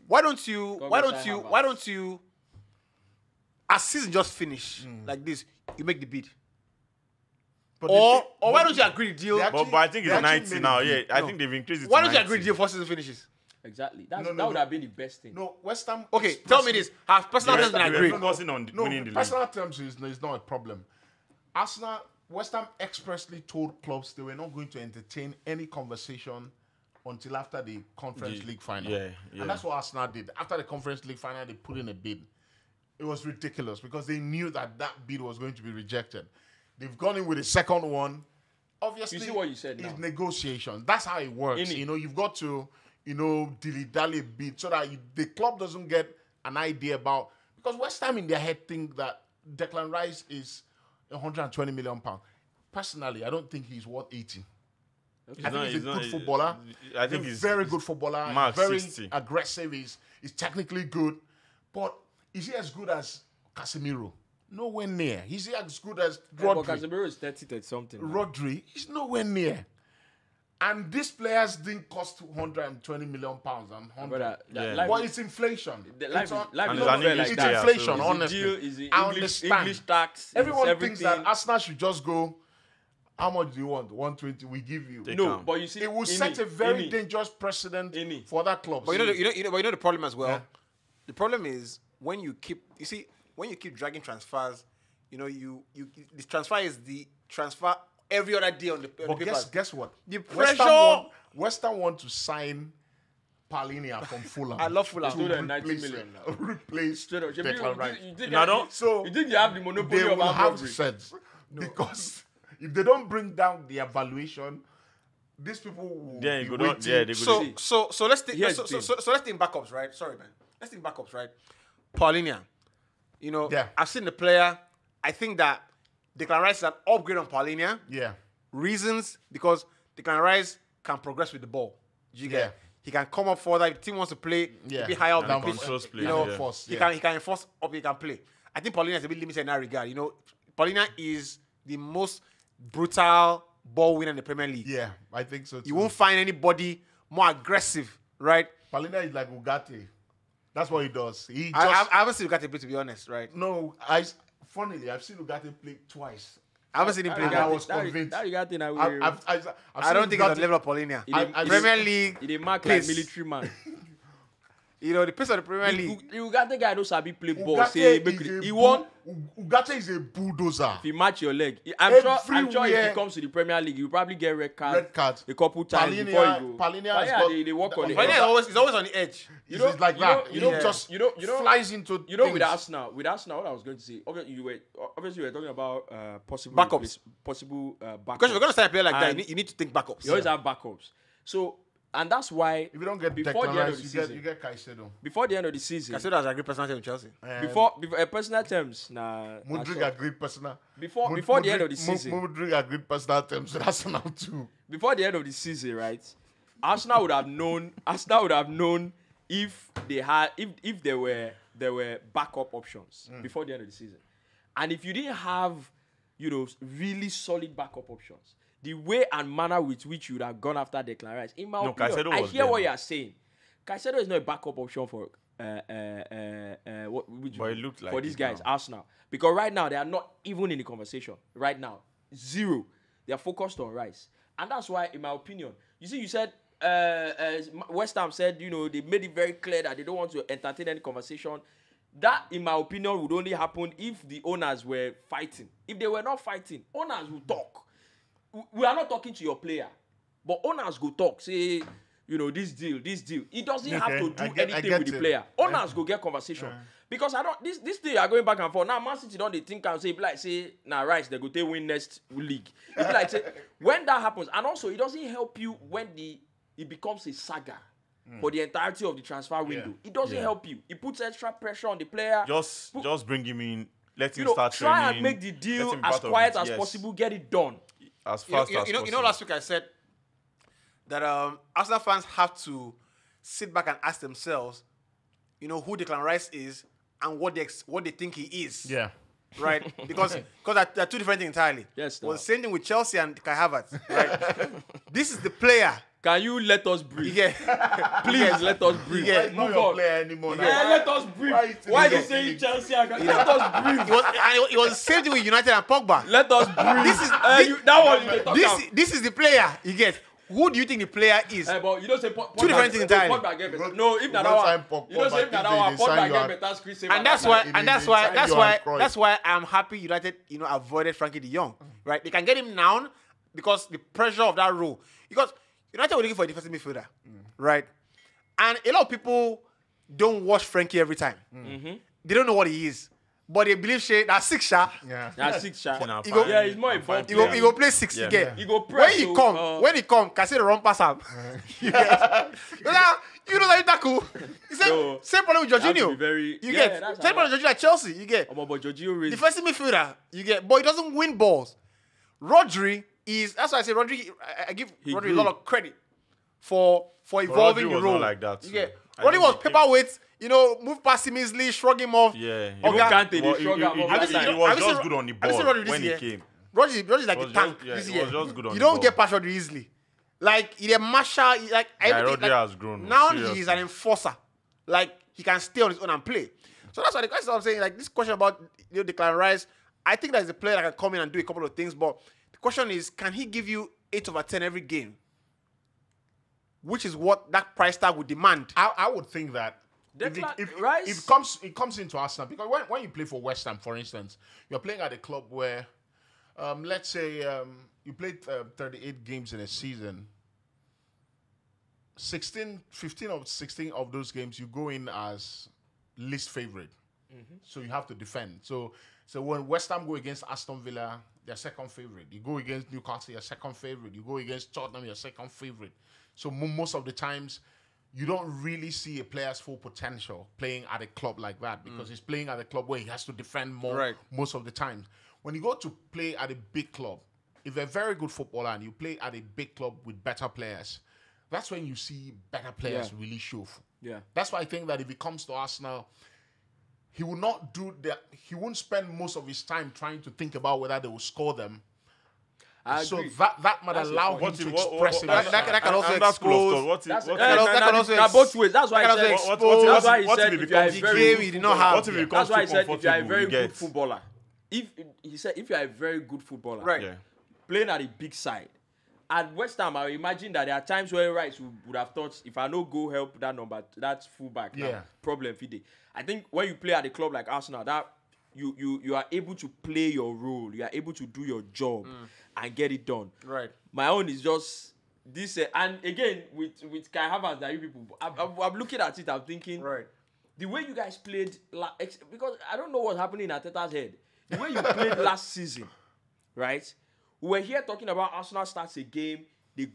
Why don't you? As season just finish like this, you make the bid. But or why don't you agree the deal? But I think it's 90 now. Yeah, I think they've increased it. Why don't you agree the deal before season finishes? Exactly. That would have been the best thing. No, West Ham. Okay, tell me this. Have personal terms been agreed? Focusing on winning the league. Personal terms is not a problem. West Ham expressly told clubs they were not going to entertain any conversation until after the Conference League final. Yeah. And that's what Arsenal did. After the Conference League final, they put in a bid. It was ridiculous because they knew that bid was going to be rejected. They've gone in with a second one. Obviously, you see what you said now. It's negotiation. That's how it works. You've got to, dilly-dally a bit so that the club doesn't get an idea about... Because West Ham in their head think that Declan Rice is £120 million. Personally, I don't think he's worth 80. Okay. I think he's a good footballer. I think he's a very good footballer. Mark very 60. Aggressive. He's technically good. But is he as good as Casemiro? Nowhere near. Is he as good as Rodri? But Casemiro is 30 something. Rodri is nowhere near. And these players didn't cost £120 million. But it's inflation. Life it's inflation, honestly. I understand. English tax. Everyone thinks that Arsenal should just go, how much do you want? 120, we give you. But you see, it will set a very dangerous precedent for other clubs. But you know the problem as well. Yeah. The problem is when you keep dragging transfers, the transfer is the transfer every other day on the papers. Guess what? The pressure. West Ham want to sign Palhinha from Fulham. I love Fulham. To 90 million now. Replace Declan Rice. You think you have the monopoly they of will have robbery. sense. Because if they don't bring down the evaluation, these people will be waiting. So let's think backups, right? Sorry, man. Let's think backups, right? Palhinha. I've seen the player. I think that Declan Rice is an upgrade on Palhinha. Yeah. Reasons, because Declan Rice can progress with the ball. You get? He can come up further. If the team wants to play, be higher up the pitch. He can enforce up, he can play. I think Palhinha is a bit limited in that regard. Palhinha is the most brutal ball winner in the Premier League. Yeah, I think so too. You won't find anybody more aggressive, right? Palhinha is like Ugarte. That's what he does. I haven't seen Ugarte play, to be honest, right? No, funnily, I've seen Ugarte play twice I haven't seen him play. I was convinced. That you got thing I don't think it's on the level of Paulinia. Premier League. He mark pace. like military man. You know, the pace of the Premier League. You got the guy who sabi play ball. Say he won. Ugarte is a bulldozer. If you match your leg, I'm sure if Everywhere. he comes to the Premier League, you probably get red card a couple times Palhinha- before you go. Palhinha has got- they work on it. Paulinia is always on the edge. It's like that. you know, just you know, flies into with things. Arsenal, what I was going to say, obviously you were talking about possible Backups. possible backups. Because if you're going to sign a player like that, And you need to think backups. you always have backups. So, and that's why If you don't get before the end of the Declan season, you get Caicedo. before the end of the season, Caicedo has a great personality with Chelsea. before personal terms, Mudryk agreed personal. before the end of the season, Mudryk agreed personal terms with Arsenal too. before the end of the season, right? Arsenal would have known if they had if there were backup options before the end of the season. And if you didn't have, really solid backup options, the way and manner with which you would have gone after Declan Rice, in my opinion, Caicedo I was hear there. what you are saying. Caicedo is not a backup option for But it looked like for these it guys, now. Arsenal, because right now they are not even in the conversation. Right now, zero. They are focused on Rice, and that's why, in my opinion, you said West Ham said they made it very clear that they don't want to entertain any conversation. That, in my opinion, would only happen if the owners were fighting. If they were not fighting, owners will talk. We are not talking to your player, but owners go talk. Say, this deal. It doesn't have to do anything with the player. Owners go get conversation. Because I don't. This thing are going back and forth. Now, Man City don't they think and say, Rice, they go take win next league. It's like, say, when that happens, and also it doesn't help you when it becomes a saga for the entirety of the transfer window. It doesn't help you. It puts extra pressure on the player. Just bring him in. Let him start try training. and make the deal let him be as part of quiet it, as yes. possible. Get it done. As fast as possible. Last week I said that Arsenal fans have to sit back and ask themselves, who Declan Rice is and what they think he is. Yeah. Right? Because they're two different things entirely. Yes, well, the same thing with Chelsea and Kai Havertz. Right? This is the player. Can you let us breathe? Yeah. Please let us breathe. Yeah. He's not Move your on. player anymore. Let us breathe. Why are you saying Chelsea? Let us breathe. It was the same thing with United and Pogba. Let us breathe. This is that one. You talk about. this is the player you get. Who do you think the player is? But you don't say Two different things entirely. No, if not that one, you don't say if not that one, Pogba get better screen saver. And that's why I'm happy United, avoided Frankie de Jong. Right? They can get him now because the pressure of that role. Because United were looking for a defensive midfielder, right? And a lot of people don't watch Frankie every time. They don't know what he is, but they believe that's 6 shot. Yeah. That's 6 shot. He go- Yeah, he's more important. He go play 6 Yeah. again. He go press. When he come, can see the run pass him. You get? You know that you tackle. Same problem with Jorginho. You get? Same problem with Jorginho at Chelsea. You get? But Jorginho really. Defensive midfielder. You get? But he doesn't win balls. Rodri is. That's why I say Rodri. I give Rodri grew. a lot of credit for evolving Rodri the was role. not like that You too. get? I Rodri think was he came- paperweight. Move past him easily, shrug him off. Yeah. Oga- Can't take Well, the shrug up. he Have you was seen- just have you seen- good on the have you seen ball Rodri this when year? he came. Rodri's like Was a just- tank yeah, this he year. was just good on You the don't ball. get past Rodri easily. Like he a masher, like everything. Rodri Like, has grown, now seriously. he's an enforcer. Like he can stay on his own and play. So that's why the question I'm saying, like this question about Declan Rice, I think there's a player that can come in and do a couple of things, but the question is, can he give you 8 over 10 every game? Which is what that price tag would demand. I would think that Rice? if it comes into Arsenal, because when you play for West Ham, for instance, you're playing at a club where, let's say you played 38 games in a season. 15 of 16 of those games, you go in as least favorite. So you have to defend. So when West Ham go against Aston Villa, they're second favorite. You go against Newcastle, you're second favorite. You go against Tottenham, you're second favorite. So most of the times, you don't really see a player's full potential playing at a club like that because he's playing at a club where he has to defend more Right. most of the times. When you go to play at a big club, if you're a very good footballer and you play at a big club with better players, that's when you see better players really show. Yeah. That's why I think that if he comes to Arsenal, he will not do that. He won't spend most of his time trying to think about whether they will score them. I So agree. that might That's allow your him point. to What- express himself. that can also And that's expose- close. What That's if that can also both ways. That's why that I can said. also expose- That's why he what if said he if you are a becomes the very game good he did not footballer- have. What if he becomes That's why I too said if you are a comfortable? very You good get- footballer, if he said if you are a very good footballer, Right. Yeah. playing at a big side. At West Ham, I imagine that there are times where Rice would have thought, if I no go help that fullback, Yeah. now, problem fide. I think when you play at a club like Arsenal, that you are able to play your role, you are able to do your job and get it done. Right. My own is just this, and again with Kai Havertz, that you people, I'm looking at it, I'm thinking, Right. the way you guys played, because I don't know what's happening in Arteta's head. The way you played last season, right? We're here talking about Arsenal starts a game, they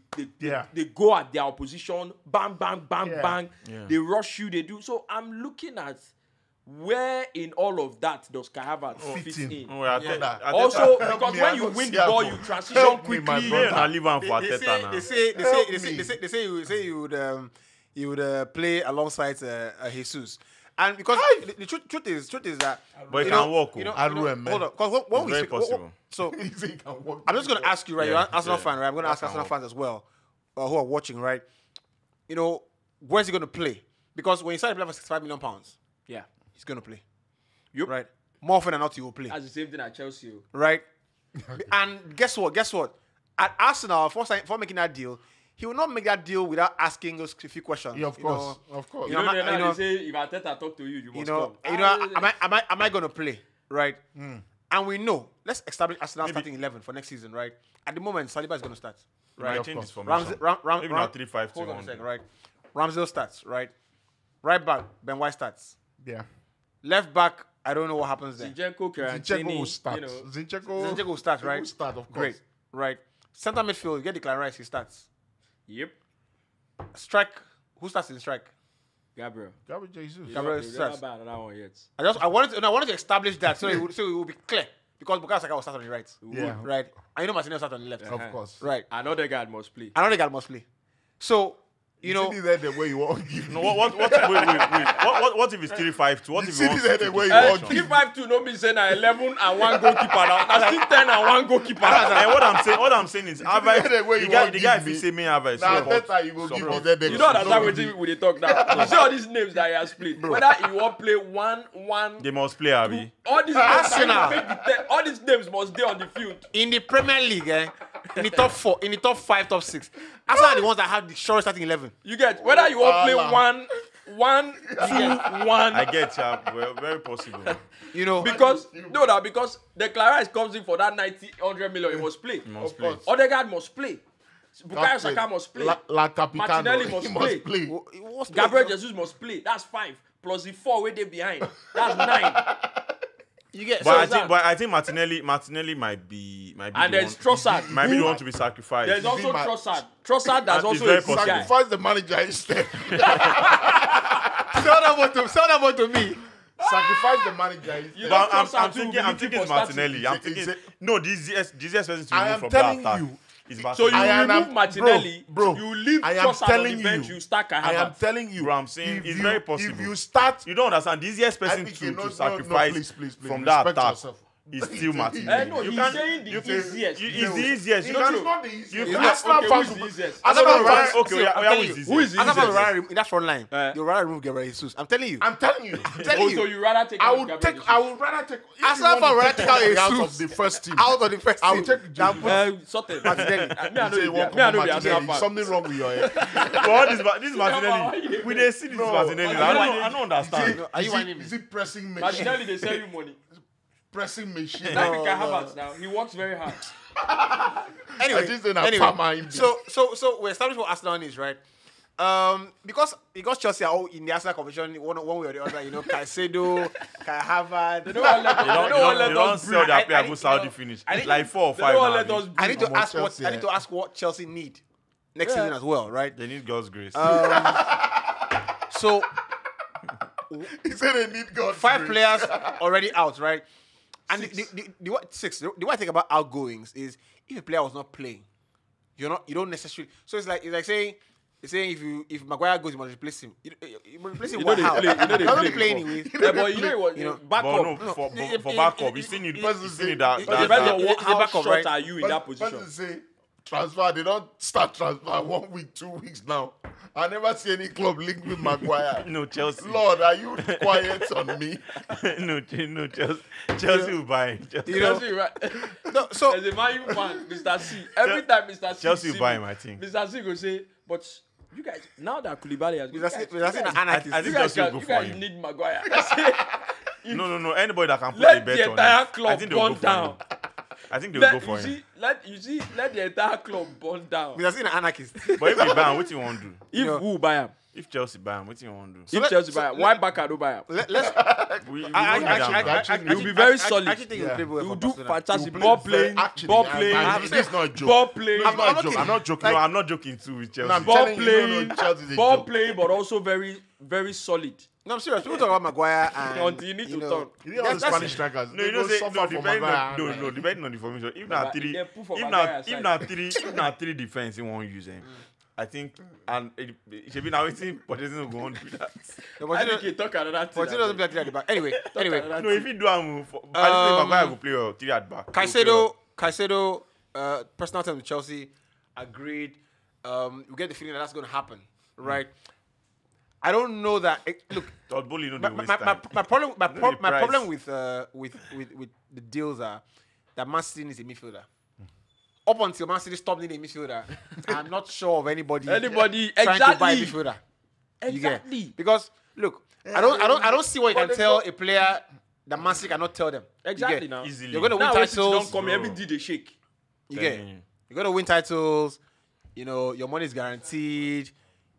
go at their opposition, bang, bang, bang, bang. Yeah. They rush you, they do. So I'm looking at where in all of that does Kai Havertz fit in. Oh, Arteta. Also, Help because me, when I you don't win see the ball, how- you transition help me, my quickly. brother. I leave him for They Arteta now. say you would play alongside Jesus. And because the truth is that But it you can know, work. you know, Aru you know, and hold men. on, because when we Very speak, possible. so He said he can walk. I'm just going to ask you, right? Yeah, You're an Arsenal yeah. fan, right? I'm going to ask That Arsenal can fans as well, who are watching, right? You know, where's he going to play? Because when he started playing for £65 million, Yeah. he's going to play, Yup. right? More often than not, he will play, That's the same thing at Chelsea. right? And guess what? At Arsenal, for making that deal, he will not make that deal without asking those few questions. Yeah, of you course, know. of course. You know, You know, you know- they say if Arteta talk to you, you must come. am I going to play, right? And we know, let's establish Arsenal starting 11 for next season, right? At the moment, Saliba is going to start, Right. right? Change this Ramsey, formation. Maybe not 3-5-2. hold on a second, right? Ramsdale starts, right? Right back, Ben White starts. Yeah. Left back, I don't know what happens there. Zinchenko, Zinchenko will start. you know. Zinchenko will start, right? He will start, of course. Great, right? Center midfield, you get Declan Rice, he starts. Yep. Strike, who starts in strike? Gabriel. Gabriel Jesus. Gabriel They've starts. never bad on that one yet. I wanted to establish that so it will be clear. Because Bukayo Saka will start on the right. Yeah. Right? And you know Martinez start on the left. Of course. Right. Another guy must play. Another guy must play. So, you know, see that the way you want to give. No, what? Wait. What if it's 3-5-2? What if see he wants that to the keep way it you in want possession? 3-5-2 no mean say na 11 and 1 goalkeeper now. That's still 10 and 1 goalkeeper. And what I'm saying is, the way you want the guy give if me. you say me Havertz, Now support- that you will give me support. that. You don't understand what they talk now. You see all these names that he has played. Whether he won't play 1, They must play, Abi. all these Arsenal. all these names must be on the field. in the Premier League, in the top 4, in the top 5, top 6, Arsenal are the ones that have the shortest starting 11. You get whether you won't play Allah. 1, 2, 1. I get you. Well, very possible. You know, Because because the Clarice comes in for that 100 million, he must play. He must Of play. course. Odegaard must play. Bukayo Saka must play. La Capitano. Martinelli He must must play. what's Gabriel Jesus must play. That's 5 plus the 4 where they behind. That's 9. you get But so I think Martinelli might be And the there's one, Trossard. might be the one to be sacrificed. There's also my- Trossard. Trossard that's It's also very a good possible. guy. Sacrifice the manager instead. sell that one to me. Sacrifice the manager instead. You But know I'm Trossard too, thinking we it's keep on starting. Martinelli. I'm Is thinking it- no. This easiest person to I remove am from telling that attack you. is So Martinelli. you I am- remove Martinelli, bro, you leave I am Trossard on telling the bench, you. you start Kai I am Havertz. telling you. Bro, I'm saying if it's you- very possible. If you start, You don't understand. The easiest person IPK, to sacrifice please, from that respect attack yourself. is still Martinelli. No, You he's can't- saying the easiest. It's the easiest. You It's can't. not the easiest. you It's can't- Arsenal okay, fans who is the will- easiest? Arsenal Arsenal fans- fans- Okay, See, yeah, I'm yeah, telling who is you. this? Who is Arsenal easiest? fans would rather in that front line. You'd rather remove Gabriel Jesus. I'm telling you. I'm telling you. I'm telling So you. you rather take I out would Gabriel take. Jesus? I would rather take. if Arsenal you want fan to would take rather take out out Jesus. of the first team. Out of the first I team. will take Now Jesus. Sorted. Martinelli. Me, I You know say you the want me, I know the Martinelli, Arsenal fan. something wrong with your head. But all this Martinelli, we they see this Martinelli. I don't understand. Are you Is whining me? Is it pressing machine? Martinelli, they sell you money. Pressing machine. Like Kai Havertz now, he works very hard. Anyway, I just don't have farmer in so we established what Arsenal is, right? Because Chelsea are all in the Arsenal competition, one way or the other. You know, Caicedo, Kai Havertz. They don't want let They don't let sell us their I- player I go need- Saudi you know, finish. I need- Like 4 or They 5 don't want now, let us Abi. I need to Come on, ask what Chelsea, I need to ask what Chelsea need next season as well, right? They need God's grace. So He said they need God. 5 players already out, right? And the what 6? The what I think about outgoings is if a player was not playing, you don't necessarily. So it's like saying if Maguire goes, you must replace him. You must replace him. You know they how? play- you know they He's not play playing before. anyway. Yeah, but you know what? You know, But Backup. no, for it- backup, you still need it- that. it- It depends on It's a how backup, short right? are you in that Person position. say transfer. They don't start transfer 1 week, 2 weeks now. I never see any club linked with Maguire. No, Chelsea. Lord, are you quiet on me? no, Chelsea will buy him. Chelsea, right? No, so As a Man U fan, Mr. C, every time Mr. C Chelsea see will buy me, him, I think. Mr. C go say, but you guys, now that Koulibaly has that's an anarchist. I you think guys, Chelsea will go you for guys him. need Maguire. No. Anybody that can put a Let bet the on entire him, I club think they'll go burn for down. him. I think they'll go for him. Let the entire club burn down. That's an anarchist. But if we buy him, what you want to do? If who buy him? If Chelsea buy him, what you want to do? If Chelsea buy him, why Baka don't buy him? Let's. We don't need actually- him. You'll be very solid. I actually think he'll play well You for do Barcelona. fantastic He'll ball play very- playing, actually, ball I- playing, I- this is not a joke. ball playing, No, it's not I'm a not joke. kidding. I'm not joking. No, I'm not joking too with Chelsea. No, I'm ball telling you, playing, no, Chelsea is a ball joke. playing, but also very, very solid. No, I'm serious. People talk about Maguire and Until you need to turn. You know all the That's Spanish strikers. No, you know, say, no, depending on the formation. If not three, They put for if Maguire not side. if not three defense, he won't use him. I think, and it should be now waiting, but there's no going to do that. I think he talk another thing. Pochettino doesn't play at the back. Anyway, No, if he do a move, I just think Maguire will play well, three at back. Caicedo, personal terms with Chelsea, agreed. We get the feeling that that's going to happen, right? I don't know that. Look, Todd Bowley, my problem, my the price. problem with the deals are that Man City needs a midfielder. Up until Man City stopped needing a midfielder, I'm not sure of anybody trying to buy a exactly. midfielder. You get? Exactly. Because look, I don't see what you can tell a player that Man City cannot tell them. You Exactly get? now. Easily. You're going to win Now when City titles. don't come, every day they shake. You get? You're going to win titles. You know, your money is guaranteed.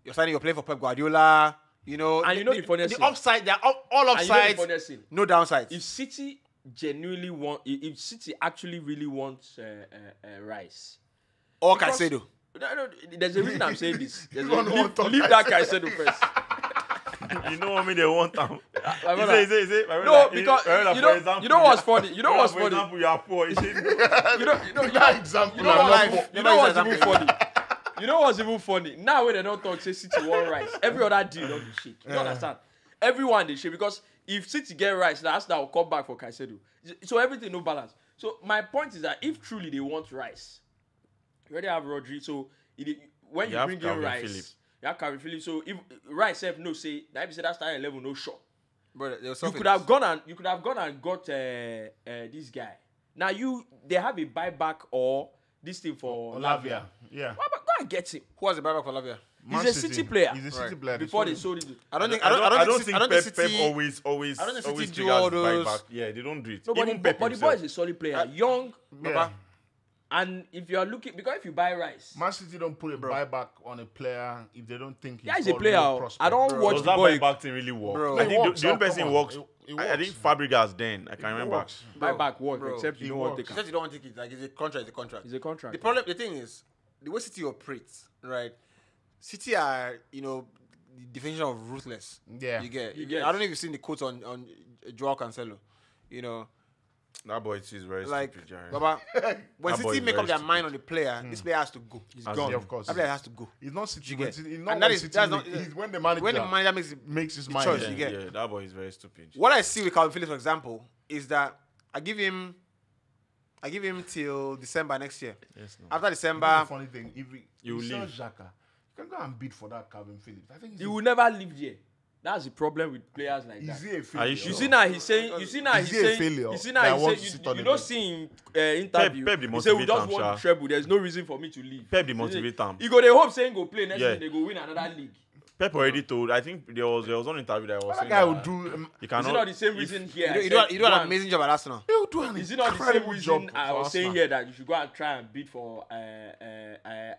You're signing, you're playing for Pep Guardiola. You know, And you know the funniest the thing? upside, they're all And you know the upsides, funniest thing? no downsides. If City genuinely want, if City actually really wants Rice, Or because- Caicedo. No, there's a reason I'm saying this. There's You don't want to leave that Caicedo first. You know what I mean? They want him. My brother. Is it? No, because you know what's funny. You know what's For funny. example, you are poor. You say, That example, You know I'm what's not- you know what's even funny. You know what's even funny? Now when they don't talk, say City want Rice. Every other deal don't be shake. You understand? Everyone they shake because if City get Rice, that's that will come back for Caicedo. So everything no balance. So my point is that if truly they want Rice, you already have Rodri. So when you have bring in Calvin Rice, Phillips. you have Calvin Phillips. So if Rice have no say, that if you say that starting level no shot. Brother, You could have gone and got this guy. Now they have a buyback or this thing for Lavia. Yeah. Go and get him. Who has the buyback for Lavia? Man He's a City player. He's a City Right. player. Before they sold it. I don't think Pep City always I don't think City always do triggers all those- buyback. Yeah, they don't do it. No, but, Even Pep but the boy himself. is a solid player, young, Yeah. and if you are looking, because if you buy Rice, Man City don't put a buyback on a player if they don't think yeah, he's he's a got player. real prospect. I don't Bro. watch Does the that boy buyback thing really work? Bro. I It think works. the only Oh, person come works. on. It I think works. Fabregas then. I can It remember. works. Bro. buyback work, Bro. except you It don't want to works. take He him. said you don't want to take it. Like it's a contract. It's a contract. It's a contract. The thing is, the way City operates, right? City are, the definition of ruthless. Yeah. You get. You get. I don't know if you've seen the quote on Joao Cancelo. You know, That boy is very like, stupid, Jared. Baba, when That boy City is make very up their stupid. mind on the player, this player has to go. He's As gone. in, of course. That player has to go. He's not City. You get. He's not And that when is- City that's make- not- he's when the manager When the manager makes makes his the mind. choice, Yeah. you get. Yeah, that boy is very stupid. What I see with Calvin Phillips, for example, is that I give him till December next year. Yes, no. After You know December, the funny thing, if You will sell leave. Xhaka, you can go and bid for that Calvin Phillips. I think He will never leave here. That's the problem with players like is that. he a failure? Are you sure? You see now he's saying. You see now Is he's he a saying. failure You see that now he's wants to sit saying. on You the don't bench? see in interview. Pep dey He say we motivate just am, want sha. the treble. There's no reason for me to leave. Pep dey motivate am. You go. They hope saying go play next Yeah. season. They go win another league. Pep already told. I think there was one interview that was That saying guy will that do. you Is it cannot. not the same reason here? you do an amazing job at Arsenal. He'll do an Is it not the same incredible reason job I for was saying Arsenal. here that you should go and try and bid for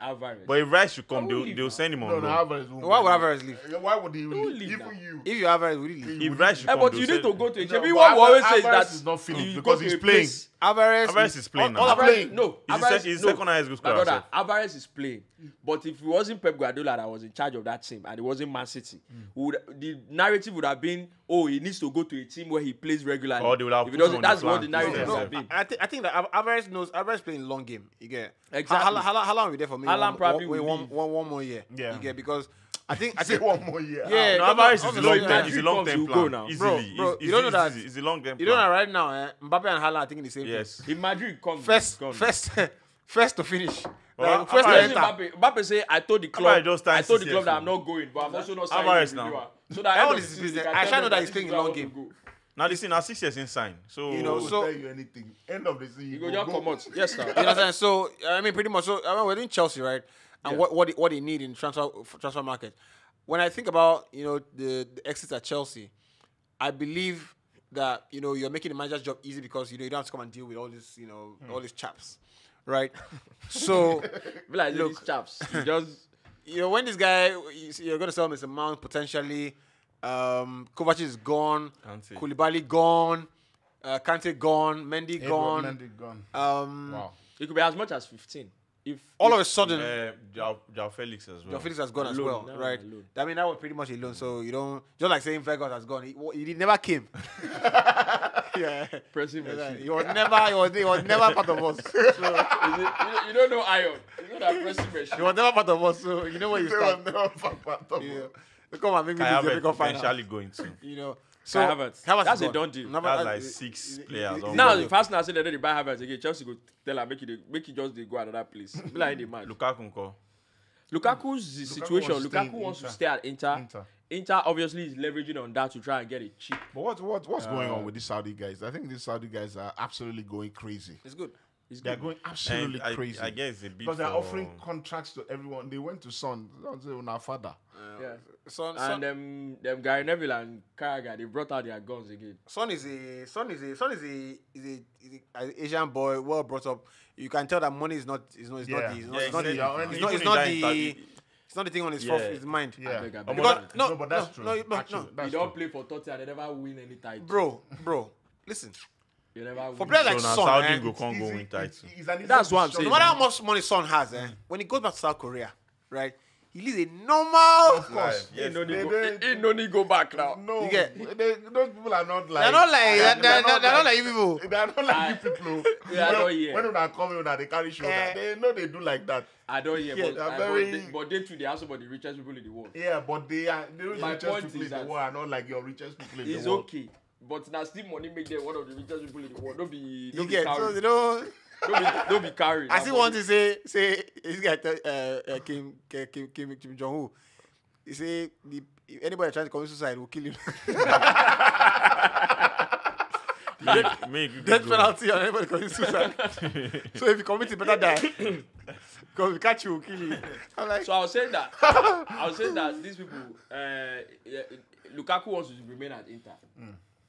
Alvarez? But if Rice should come, I will leave they'll now. send him on No, no, loan. Havertz won't Why would leave. Havertz leave? Yeah, why would he Don't leave? leave now. Even you. If you Havertz, would he leave? If Rice should Eh, come, but they'll you need send- to go to No, HB. but What we always say is Alvarez that is not feeling you because go he's to a playing. place- Alvarez is playing now. Alvarez- No, He's second highest goal My scorer. brother, sef. Alvarez is playing. But if it wasn't Pep Guardiola that was in charge of that team and it wasn't Man City, the narrative would have been, oh, he needs to go to a team where he plays regularly. Or they would have if he put him doesn't, on the that's what the flank narrative instead. would No, have been. I think that Alvarez knows. Alvarez playing long game. You get. Exactly. How long are we there for me? Haaland probably will one more year. Yeah. You get, because I think Say one more year. Yeah. No, no, Alvarez is a obviously, long yeah. term. It's a long Madrid term comes, you go plan. now. Easily, Bro, It's- you don't know it's that- easy. It's a long term you know that plan. right now, Mbappe and Haaland are thinking the same Yes. If Madrid comes, thing. it's gone. First to finish. First Alright, enter. Mbappe say, I told the Alright, club, just time I told the 6 club that years I'm not going, but I'm also not signing Alvarez the now. renewal. So that That end one of is the his season, business. they can I tell shall know them that he's this playing is a where I long want to game. go. Now listen, now 6 years in sign. So You know, So so- tell you anything. End of the season, You go just come out. Yes, sir. You know what I'm saying? So I mean, pretty much. So I mean, we're doing Chelsea, right? And Yeah. what they need in transfer market. When I think about the exits at Chelsea, I believe that you're making the manager's job easy because you don't have to come and deal with all this all these chaps, right? So Be like, Look. these chaps. You just when this guy you're going to sell him as a Mount potentially, Kovacic is gone, Kante. Koulibaly gone, Kante gone, Mendy gone. Mendy gone. Wow. it could be as much as 15. If All of a sudden, Joao Felix as well. Joao Felix has gone as Alone, well, now right? alone. I mean, that was pretty much alone. So you don't just like saying Vegas has gone. He never came. Yeah, pressing machine. he was never part of us. So, You don't know Iron. You know that pressing machine. he was never part of us. So you know where you They start. were never part of Yeah. it. Come on, maybe Kai this Havertz difficult final. potentially going to. So Kai Havertz. Havertz That's is a gone. done deal. That's like 6 players. Now, Now, almost. if Arsenal say they buy Havertz again, Chelsea go tell her make it just they go another place. Be like the man. Lukaku nko. Lukaku's the situation. wants to stay Lukaku in wants to Inter. stay at Inter. Inter. Inter obviously is leveraging on that to try and get it cheap. But what's going on with these Saudi guys? I think these Saudi guys are absolutely going crazy. It's good. They're going absolutely And crazy. I guess it's a bit because they're for- offering contracts to everyone. They went to Son. Son say, "Una father." Yeah. Son And them Gary Neville and Carragher, they brought out their guns again. is an Asian boy, well brought up. You can tell that money is not Yeah. the Yeah, it's he not said he already- it's not even in that interview- it's not the thing on his Yeah. his mind. Yeah. beg, I beg. Because, no, but that's true. No, Actually, no. that's You don't true. play for Tottenham, they never win any title. Bro, listen. You never win. For players So like now Son, Saudi eh, go can't go Easy- win title. it's an easy That's what I'm decision. no matter how much money Son has, when he goes back to South Korea, right, he lives a normal. Of course. Yes. He no need They- go- they- he no need go back now. No, You get- those people are not like. They're not like they're they're not like you people. They're not like you people. Yeah, I don't hear. When they come in, they carry shoulder. Eh. They know they do like that. I don't hear, Yeah, but, they're I- very- but they too, they are some of the richest people in the world. Yeah, but they are the My richest point people is in the that- world are not like your richest people in It's the world. okay, but now still money make them one of the richest people in the world. Don't be You get so carried. you know. Don't be carried. I still want to say this guy Kim Jong Un. He say if anybody trying to commit suicide will kill him. Make Death penalty on anybody committing suicide. So if you commit it, better die. Because if we catch you, we'll kill you. I'm like, So I was saying that these people, Lukaku wants to remain at Inter.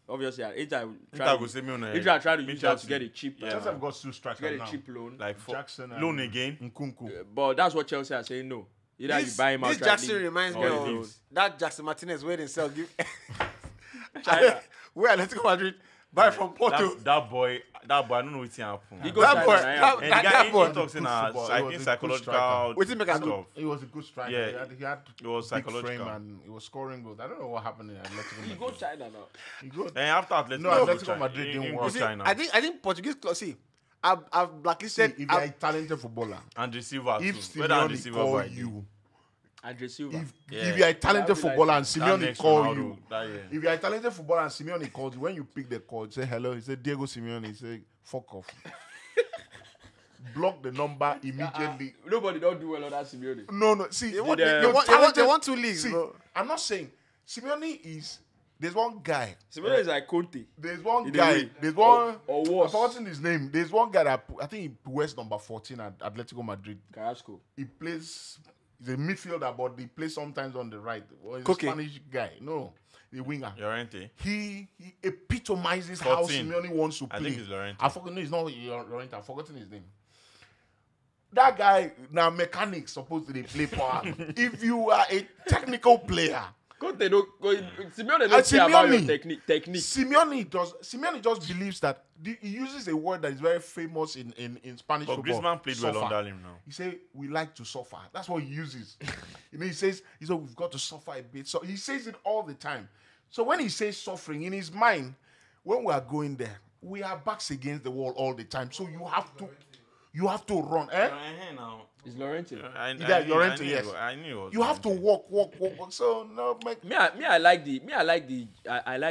Obviously, at Inter, Inter go send me on a- Inter try to me use that to Chelsea. get a cheap, Yeah, Chelsea man. have got two to strikers get a now. cheap loan. Like for Jackson and loan again. Nkunku. But that's what Chelsea are saying. No, either you buy him out. this Jackson reminds me or he of leaves. that Jackson Martinez where they sell give China. where Atletico Madrid buy from Porto. That boy, I don't know what's happened. He go That China, boy, now, yeah. And the that guy boy. he talks in Good a, football. I He was think a good psychological Wetin make am do? stuff. He was a good striker. Yeah. He had It was big psychological. frame and he was scoring goals. I don't know what happened in Atletico He go Madrid. China now. He go. And after Atletico, No, he go Atletico China. Madrid He didn't go work. See, China. I think Portuguese club. See, I've blacklisted. See, if you're a talented footballer, And receiver too. if Whether and Simeone receiver call by you, Andre Silva. if you're a talented That be footballer like- and that Simeone next call Ronaldo, you, that year. if you're a talented footballer and Simeone calls you, when you pick the call, say hello, he said Diego Simeone, he say fuck off. Block the number immediately. Nobody don't do well on that Simeone. No, see, They want, Did, they, want, they want two leagues, See, bro. I'm not saying Simeone is. There's one guy. Simeone is like Conte. There's one In a guy. way. There's one. Or worse. I've forgotten his name. There's one guy that I think he wears number 14 at Atletico Madrid. Carrasco. He plays. He's a midfielder, but he plays sometimes on the right. Well, he's Cookie. a Spanish guy. No, the winger. Llorente. He epitomizes how 14. Simeone wants to play. I think it's Llorente. I forgot. No, it's not Llorente. I've forgotten his name. That guy now mechanics supposed to play power. If you are a technical player, Conte don't. Simeone And don't care about your Simeone- technique. Simeone just believes that he uses a word that is very famous in Spanish But football. Griezmann played well Suffer. under him now. He say we like to suffer. That's what he uses. He says we've got to suffer a bit. So he says it all the time. So when he says suffering in his mind, when we are going there, we are backs against the wall all the time. So you have to run. now. It's Llorente. Llorente, yes. I knew it was You have to walk. So no, make I like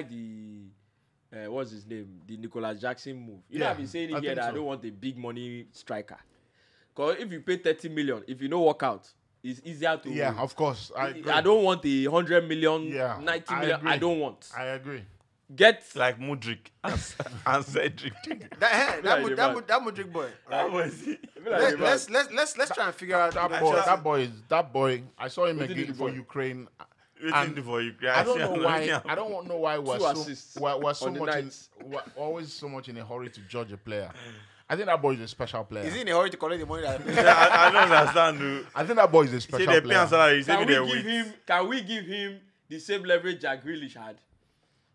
the what's his name? The Nicolas Jackson move. You know, Yeah, I've been saying I it here think that I so. don't want a big money striker. Because if you pay 30 million, if you don't work out, it's easier to. Yeah, of course. I don't want the 100 million, Yeah, 90 I million. agree. I don't want. I agree. Get Like Mudrik and Cedric. That Mudrik boy. Let's try and figure out That boy. I saw him again for Ukraine. Waiting for you. I don't know why. I don't know why we're so on the much we're always so much in a hurry to judge a player. I think that boy is a special player. Is he in a hurry to collect the money that I don't understand, dude. I think that boy is a special Say they pay player. and salary. Say they wait. Can we give him the same leverage Jack Grealish had?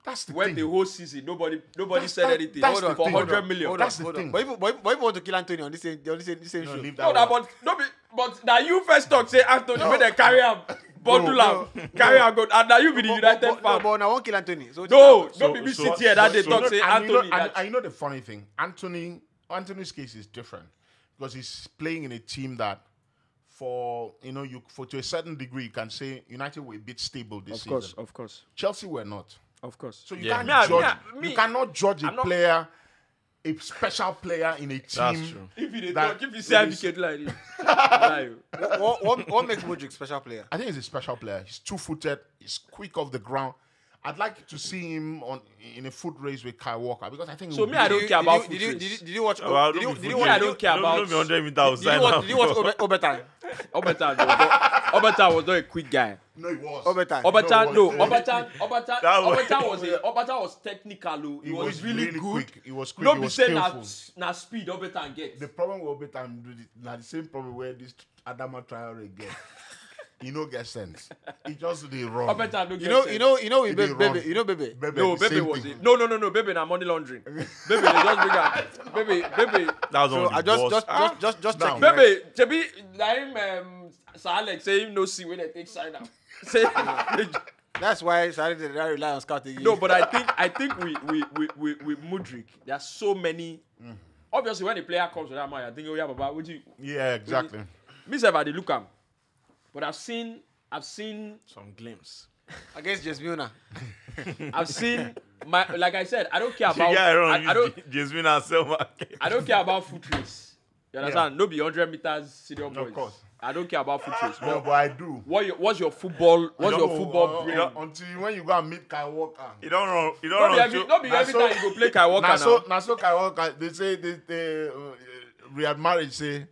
That's the When thing. the whole season nobody That's- said that- anything that's for the thing. 100 million. That's the thing. But if you want to kill Anthony on this same show. Leave No, that one. but now you first talk say Anthony when they carry him, bundle him, carry him go, and now you be the United fan. But I won't kill Anthony. So No, So- don't be me so- sit here that they so- talk say And Anthony. you know the funny thing, Anthony's case is different because he's playing in a team that, to a certain degree, you can say United were a bit stable this season. of course, Chelsea were not. of course. So you Yeah. can't Me, judge. me, You cannot judge a I'm not- player, a special player in a team. That's true. If you that- talk, if you say advocate like this, lie. what makes Mudrik special player? I think he's a special player. He's two-footed. He's quick off the ground. I'd like to see him in a foot race with Kyle Walker because I think. So me, I don't care about Did foot you race. watch? Well, Did you don't be watch? I don't care about- Don't be 100 meters Did outside. you watch overtime? Obertan was not a quick guy. No, he was. Overtime. Obertan was- Obertan was technical. He was really good. quick. He was quick. No he be was say skillful. na speed Obertan get. The problem with overtime is the same problem where this Adama Traore get. He no get sense. He just they run. Obertan no get sense. We They run. Bebe. You know Bebe. Bebe, No, the Bebe same was thing. it. No, Bebe na money laundering. Bebe they just bring out. Bebe. That was So one I of the worst. just Now, checking. Bebe, Chebi, like him, Sir Alex say him no see when they take sign out. Say, That's why Saturday they rely on scouting. no, but I think we Mudrik. There are so many. Obviously, when the player comes with that man, I think we have about would you. Yeah, exactly. Me say about the look am, but I've seen Some glimpse. against Jesmuna. like I said, I don't care The guy about. run I don't. Jasmine and Selma. I don't care about foot race. You understand? No be 100 meters senior boys. Of course. I don't care about foot race. No, but I do. What's your football? What's your No, football brain? until when you go and meet Kyle Walker. He don't run. He don't Not be run. every, show- not be every so- time you go play Kai Walker Now now. so Kyle Walker, they say Riyad Mahrez say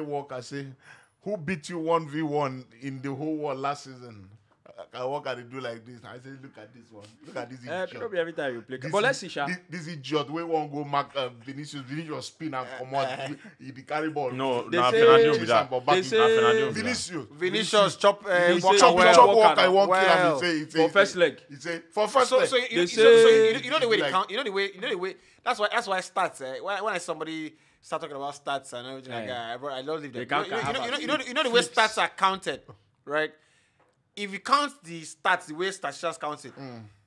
Walker say, who beat you 1v1 in the whole world last season? Kyle Walker they do like this. I say, look at this one. Look at this idiot. Not be every time you play. This But let's is- see, Sha. This idiot we won't go mark Vinicius spin and come out. He the carry ball. No, They nah, say- Fernandinho be that. But They back say- Nah, Fernandinho be that. Vinicius. Chop He say- Walker chop well. Walker, he now. won't kill Well. him. He say For first leg. He say for first So leg. you know the way they Like- count. You know the way. That's why stats. When somebody start talking about stats and everything like Yeah. that, I don't leave them. They count You know the way stats are counted, right? If you count the stats the way statisticians count it,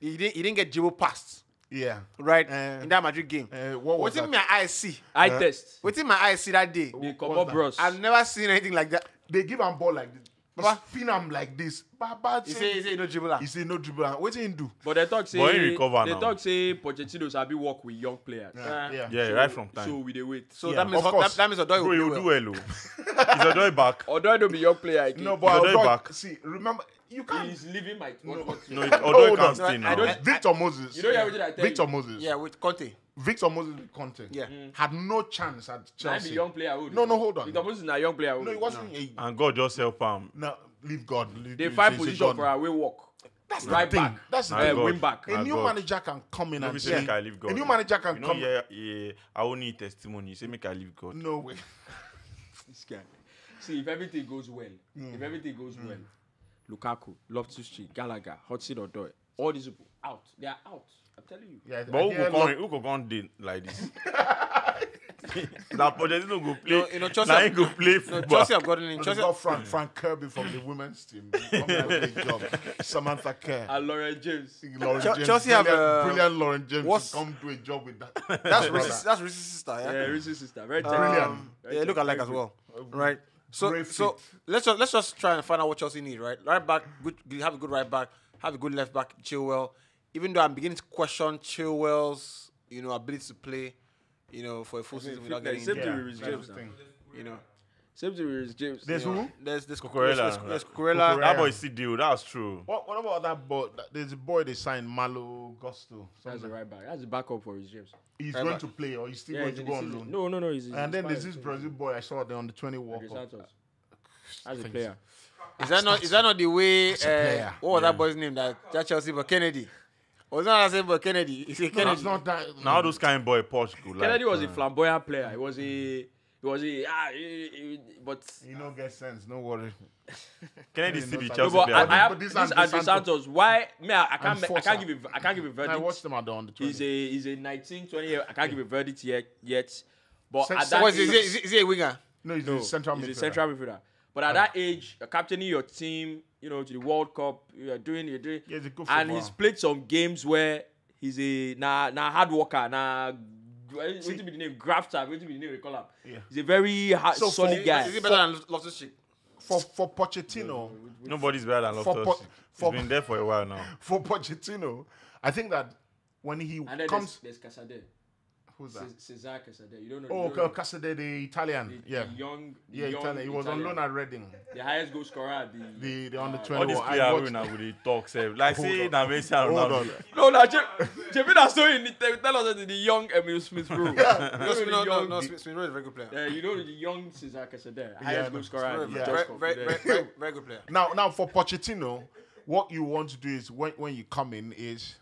he didn't get Jibo passed, Yeah. right? Uh, in that Madrid game. What was What's in that? my eyes see? Eye test. What's in my eyes see that day? They come what's up that? bros. I've never seen anything like that. They give him ball like this. Baba. Spin him like this. Baba He say no dribble. he say no dribble. What did he do? But they talk say But he recover they now. talk say Pochettino sabi work with young players. Yeah. Yeah, right from time. So we dey wait. So Yeah, that means of course. that means Odoi Bro, he will will do do well. well. Oh. He's a joy back. Although I don't be young player again. No, but Odoi Odoi- back. See, remember you can't. He's leaving my. No, Hold Odoi on. can't stay No, I now. don't- Victor Moses. You know what I tell Victor you? Moses. Yeah, with Conte. Victor Moses Conte. Yeah. Had no chance at I'm a Chelsea. young player. No, no, hold on. Victor Moses is a young player. No, he wasn't. And God just help him. No, leave God. They find He's a position God. for away walk. That's the right thing. back. That's the My thing. God. Wing back. A My new God. manager can come in No, and we say say, make I leave God. a new manager can You know, come. yeah, I will need testimony. Say make I leave God. No way. This guy. See, if everything goes well, Lukaku, Loftus-Cheek, Gallagher, Hudson-Odoi, all these people out. They are out. I'm telling you. Yeah, But who could come did like this? That Pochettino go play. You know, Chelsea. Now he go play No, football. Chelsea have gotten in. Chelsea Chelsea. got Frank Kirby from the women's team. Come and do the job. Samantha Kerr. And Lauren James. Lauren James. Chelsea have, brilliant Lauren James what's- to come do a job with that. That's brother. Reese's. That's Reese's sister. Yeah. Yeah, Reese's sister. Very Brilliant. technical. Yeah, look alike as well. Right. So Great so fit. let's just try and find out what Chelsea need. Right. Right back. Good. Have a good right back. Have a good left back. Chilwell. Even though I'm beginning to question Chilwell's ability to play. you know, for a full season without fitness, getting same injured. thing with James. thing. You know, Same thing with James. There's you know. who? there's Cucurella. There's Cucurella. That boy still deal. That's true. What about that boy? There's a boy they signed, Malo Gusto. That's the right back. That's the backup for his James. He's Right going back. to play, or he's still Yeah, going he's to in go the on season. loan. No. He's And then there's this expired. Brazil boy I saw there on the 20 World Andre Cup. Santos. That's a Thanks. player. Is that not the way? a player. What was that boy's name? That Chelsea but Kennedy. Was not that same but Kennedy? Is it No, Kennedy? it's not that. Now those kind of boy Portugal. Kennedy like, was a flamboyant player. But You don't get sense. No worry. Kennedy still the No, Chelsea but player. I have But this this Andre Santos. Why? Me, I can't Enforcer. give a I verdict. watched them on the 20. He's a 19, 20 year. I can't give a verdict yet. But Sen- at that What is age, he a winger? No, he's no, a central he's a midfielder. central midfielder. But at that age, captaining your team, you know, to the World Cup, you're doing. Yeah, he's a good And footballer. he's played some games where he's a hard worker, what be the name? Grafter, what be the name they call him? Yeah. He's a very hard, So solid guy. Is he better than Loftus-Cheek? For Pochettino, Nobody's better than For Loftus. for- He's been there for a while now. for Pochettino, I think that when he And then comes, there's Casade. who's that? Cesar Casade. You don't know. Oh, you don't know Cassade, the Italian. the Yeah, young, the yeah, young Italian. He was on loan at Reading. the highest goal scorer at The under All 20. these I players watched- we now with the talk, say, like Hold say on. na Messi and Hold Ronaldo. on. No, no, Jimmy, that's story. Tell us that the young Emil Smith Rowe. No, Smith Rowe is a very good player. Yeah, you know the young Cesar Casade, highest no, goal scorer. at the yeah. Just Cup. Very good player. Now for Pochettino, what you want to do is when you come in is,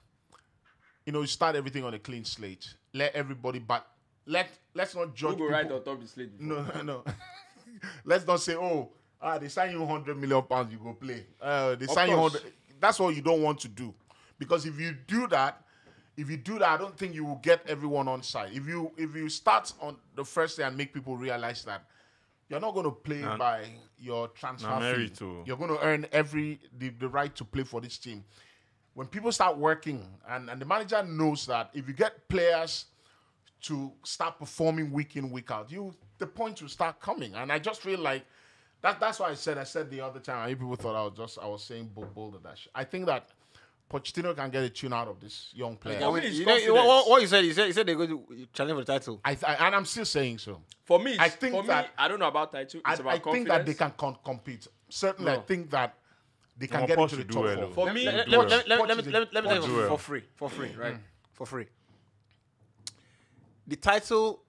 you know, you start everything on a clean slate. Let everybody back. Let's not judge Who go people. right on top of the slate? before? No. Let's not say, they sign you £100 million, you go play. They sign you course. 100. That's what you don't want to do, because if you do that, I don't think you will get everyone on side. If you start on the first day and make people realize that you're not going to play by your transfer fee, merit too. you're going to earn the right to play for this team. When people start working and the manager knows that if you get players to start performing week in, week out, the points will start coming. And I just feel like that's why I said the other time, and people thought I was saying bold that shit. I think that Pochettino can get a tune out of this young player. For me, it's You know, confidence. what you said? You said they're going to challenge for the title. And I'm still saying so. For me, I think that- I don't know about title. It's about I confidence. think that they can compete. Certainly, I No. think that they can Well, get Poch into the should do top well, four. though. For me, Let do me well. tell you well. for free, right? For free. The title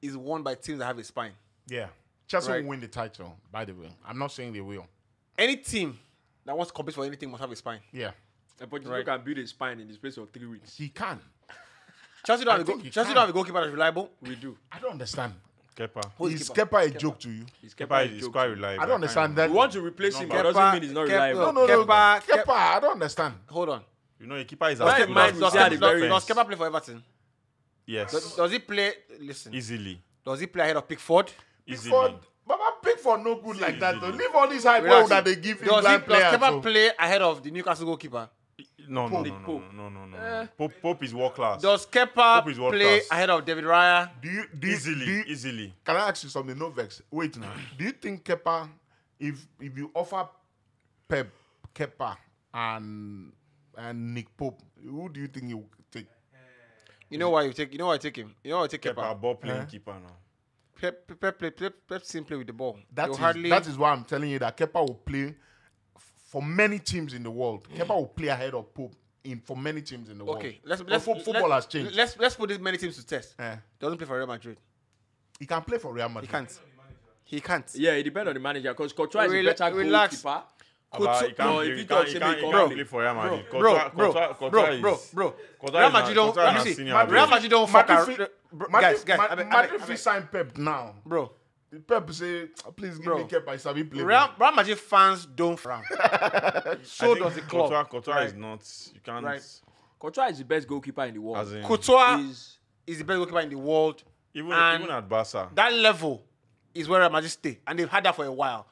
is won by teams that have a spine. Yeah. Chelsea Right. will win the title, by the way. I'm not saying they will. Any team that wants to compete for anything must have a spine. Yeah. Pochettino Right. can build a spine in the space of 3 weeks. He can. Chelsea don't I have think he Chelsea can. don't have a goalkeeper that's reliable. We do. I don't understand. Kepa. Who's Is keeper? Kepa a joke to you? He's Kepa Kepa is quite reliable. I don't understand that. You want to replace him, but Kepa- doesn't mean he's not Kepa- reliable. No. Kepa- Kepa, I don't understand. Hold on. You know, a keeper is Right, as good man, as does Does Kepa- defense. very- does Kepa play for Everton? Yes, Does he play? Listen. easily. Does he play ahead of Pickford? Easily. Pickford, Baba Pickford no good like that though. Easily. Leave all these high Relax. goals that they give Does England players. Kepa so. play ahead of the Newcastle goalkeeper? No. Pope is world class. Does Pope Kepa is world play class. ahead of David Raya? Do you Easily. Can I ask you something? No vex. Wait now. Do you think Kepa, if you offer Pep, Kepa, and Nick Pope, who do you think you will take? You know why you take? You know why I take him? You know why I take Kepa, Kepa? ball playing keeper now. Pep simply with the ball. That is why I'm telling you that Kepa will play for many teams in the world. Kepa will play ahead of Pope for many teams in the world. Okay, Football has changed. Let's put these many teams to test. Eh. Doesn't play for Real Madrid. He can play for Real He Madrid. can't. He can't. Yeah, it depends on the manager because Courtois is a better Relax. goalkeeper. But he No, can't if play. you He talk can't. He to can't. me, He bro, can't play for Real Madrid. Bro, Courtois Real Madrid don't. Courtois Let me is see. senior Real adult. Madrid don't fuck Madrid around. fi- Guys, Madrid fi sign Pep now. bro. Pep say, please give Bro. me Kepa. Sabi play. Real Madrid fans don't frown. So I does the think club. Courtois is not. You can't. Right. Courtois is the best goalkeeper in the world. As in, Courtois Is is the best goalkeeper in the world. even and at Barca. That level is where Real Madrid stay, and they've had that for a while.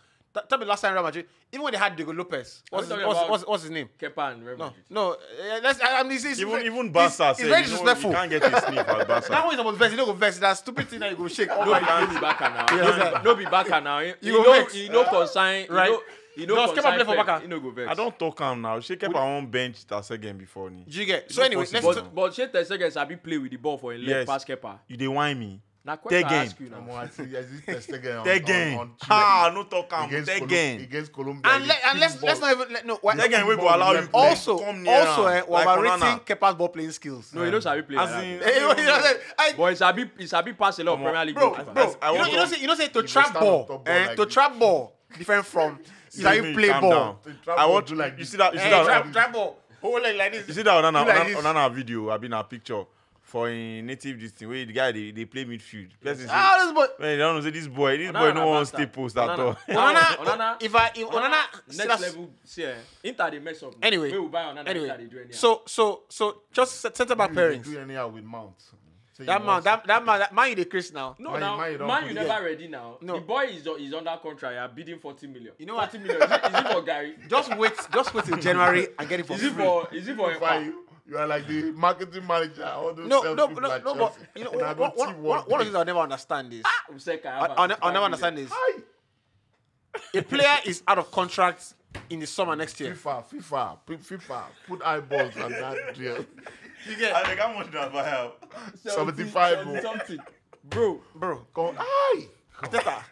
Tell me last time Real Madrid, even when they had Diego Lopez, Are we talking about- what's his name? Kepa and Real No, Madrid. no. It's Even Barca it's say, very you know, disrespectful. you can't get a sniff at That Barca. one is about vex. You don't go vex. That stupid thing that you go shake. Oh No my be, God. no be back now. Yeah. No be back now. You go vex. You know consign. Right. You know, Does Kepa play for Barca? You know, go vex. I don't talk him now. She kept her own bench that second before ni. Do you get? So anyway, let's But she Ter Stegen sabi play with the ball for him leg pass Kepa. You dey whine me. Now question I ask you No, now. I see Ter Stegen Again. on No talk am. Again. against Colombia. and let's not even no. Again, we go allow you. Also, come near am. we're Like rating Onana. Kepa's ball playing skills. No, you know sabi play. As Like in, that. But he sabi pass a lot of Premier League bro, goalkeepers. you know say to You trap stand on top ball, ball like to this. trap ball different from is how you play calm ball. down. I want do like you this. see that. You see that. Trap ball, hold like this. You see that Do like this. Onana video. I been a picture for in native this thing where the guy they play midfield. Person say, This boy. man, they don't say this boy Onana no one bastard. stay post at all. Onana, if Onana, next level, see, Inter they mess up. Anyway, we will buy Onana. Inter they do anyhow. so just centre back pairings. Do anyhow with Mount. So That you man, want- that man, you the Chris now. No, Man, now you don't man, put you it never ready now. No. The boy is under contract. You're bidding 40 million. You know what? 40 million. Is it for Gary? Just wait till January and get it for Is free. it for Why him? you are like the marketing manager. All those No, self-people like but Chelsea. you know, And I got team one of the things I'll never understand is I'll never understand is a player is out of contract in the summer next year. FIFA, put eyeballs on that deal. You get, I think how much that I have. 75 bro. something. Bro, Come, aye. Arteta,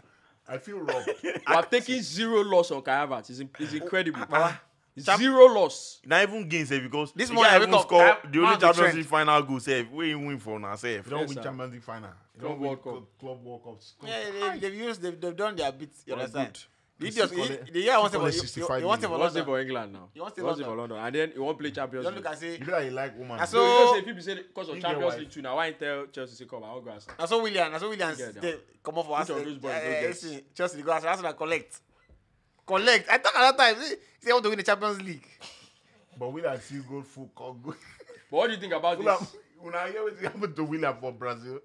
I feel wrong. we're taking 0 loss on Kai Havertz. It's incredible. Baba, 0 loss. Not even gains because This the morning guy I wake even up, score I- the only man, the Champions trend. League final goal save. We win for now save. You don't Yes, win sir. Champions League final. You Club don't win World Cup. Club World Cup. yeah, they've done their bit. You Well, understand? good. The You idiots, see for the- the year I want to for the for 65 you want to million. for What's it London. for England now? You want to What's it for London. London? And then you won't play You Champions don't League. look and say. You know you like woman. And So you so say people say because of You get Champions why. League too now. Why tell Chelsea to come? I won't go ask. That's what Williams Yeah, they come off for Which us. of those boys don't get? Chelsea they go ask and collect. I thought at that time they want to win the Champions League. But we like see good full Congo. But what do you think about this? When I hear what happened to William for Brazil,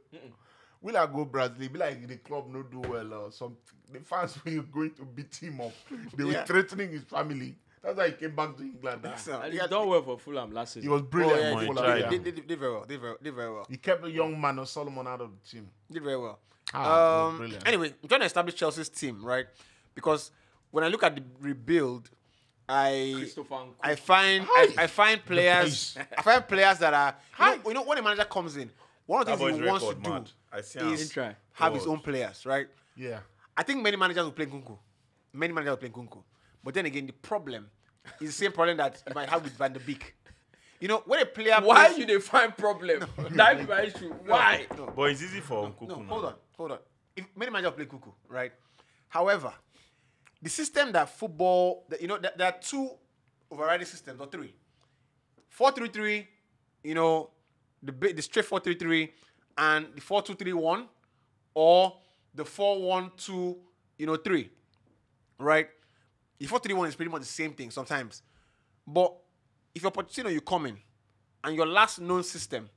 William go Brazil, be like the club no do well or something. The fans were going to beat him up. They were threatening his family. That's why he came back to England. So, And he he had- done well for Fulham last He season. was Oh, brilliant. yeah, for he Fulham, tried. yeah. did very well. Did very well. He kept a young man or Solomon out of the team. Did very well. It was brilliant. Anyway, I'm trying to establish Chelsea's team, right? Because when I look at the rebuild, Christopher Nkunku. I find players that are you know when a manager comes in, one of the That things boy's he wants to record do mad. I see him. is Try. have his God. own players, right? Yeah. I think many managers will play Nkunku. Many managers will play Nkunku. But then again, the problem is the same problem that you might have with Van der Beek. You know, when a player Why plays, you they find problem? That is my issue. Why? No, But it's easy for Nkunku no, now. hold on. If many managers play Nkunku, right? However, the system that football, you know, there are two overriding systems or three. 4-3-3, you know, the straight 4-3-3 and the 4-2-3-1 or the 4-1-2, you know, 3. Right? The 4-3-1 is pretty much the same thing sometimes. But if you're Pochettino, you come in and your last known system,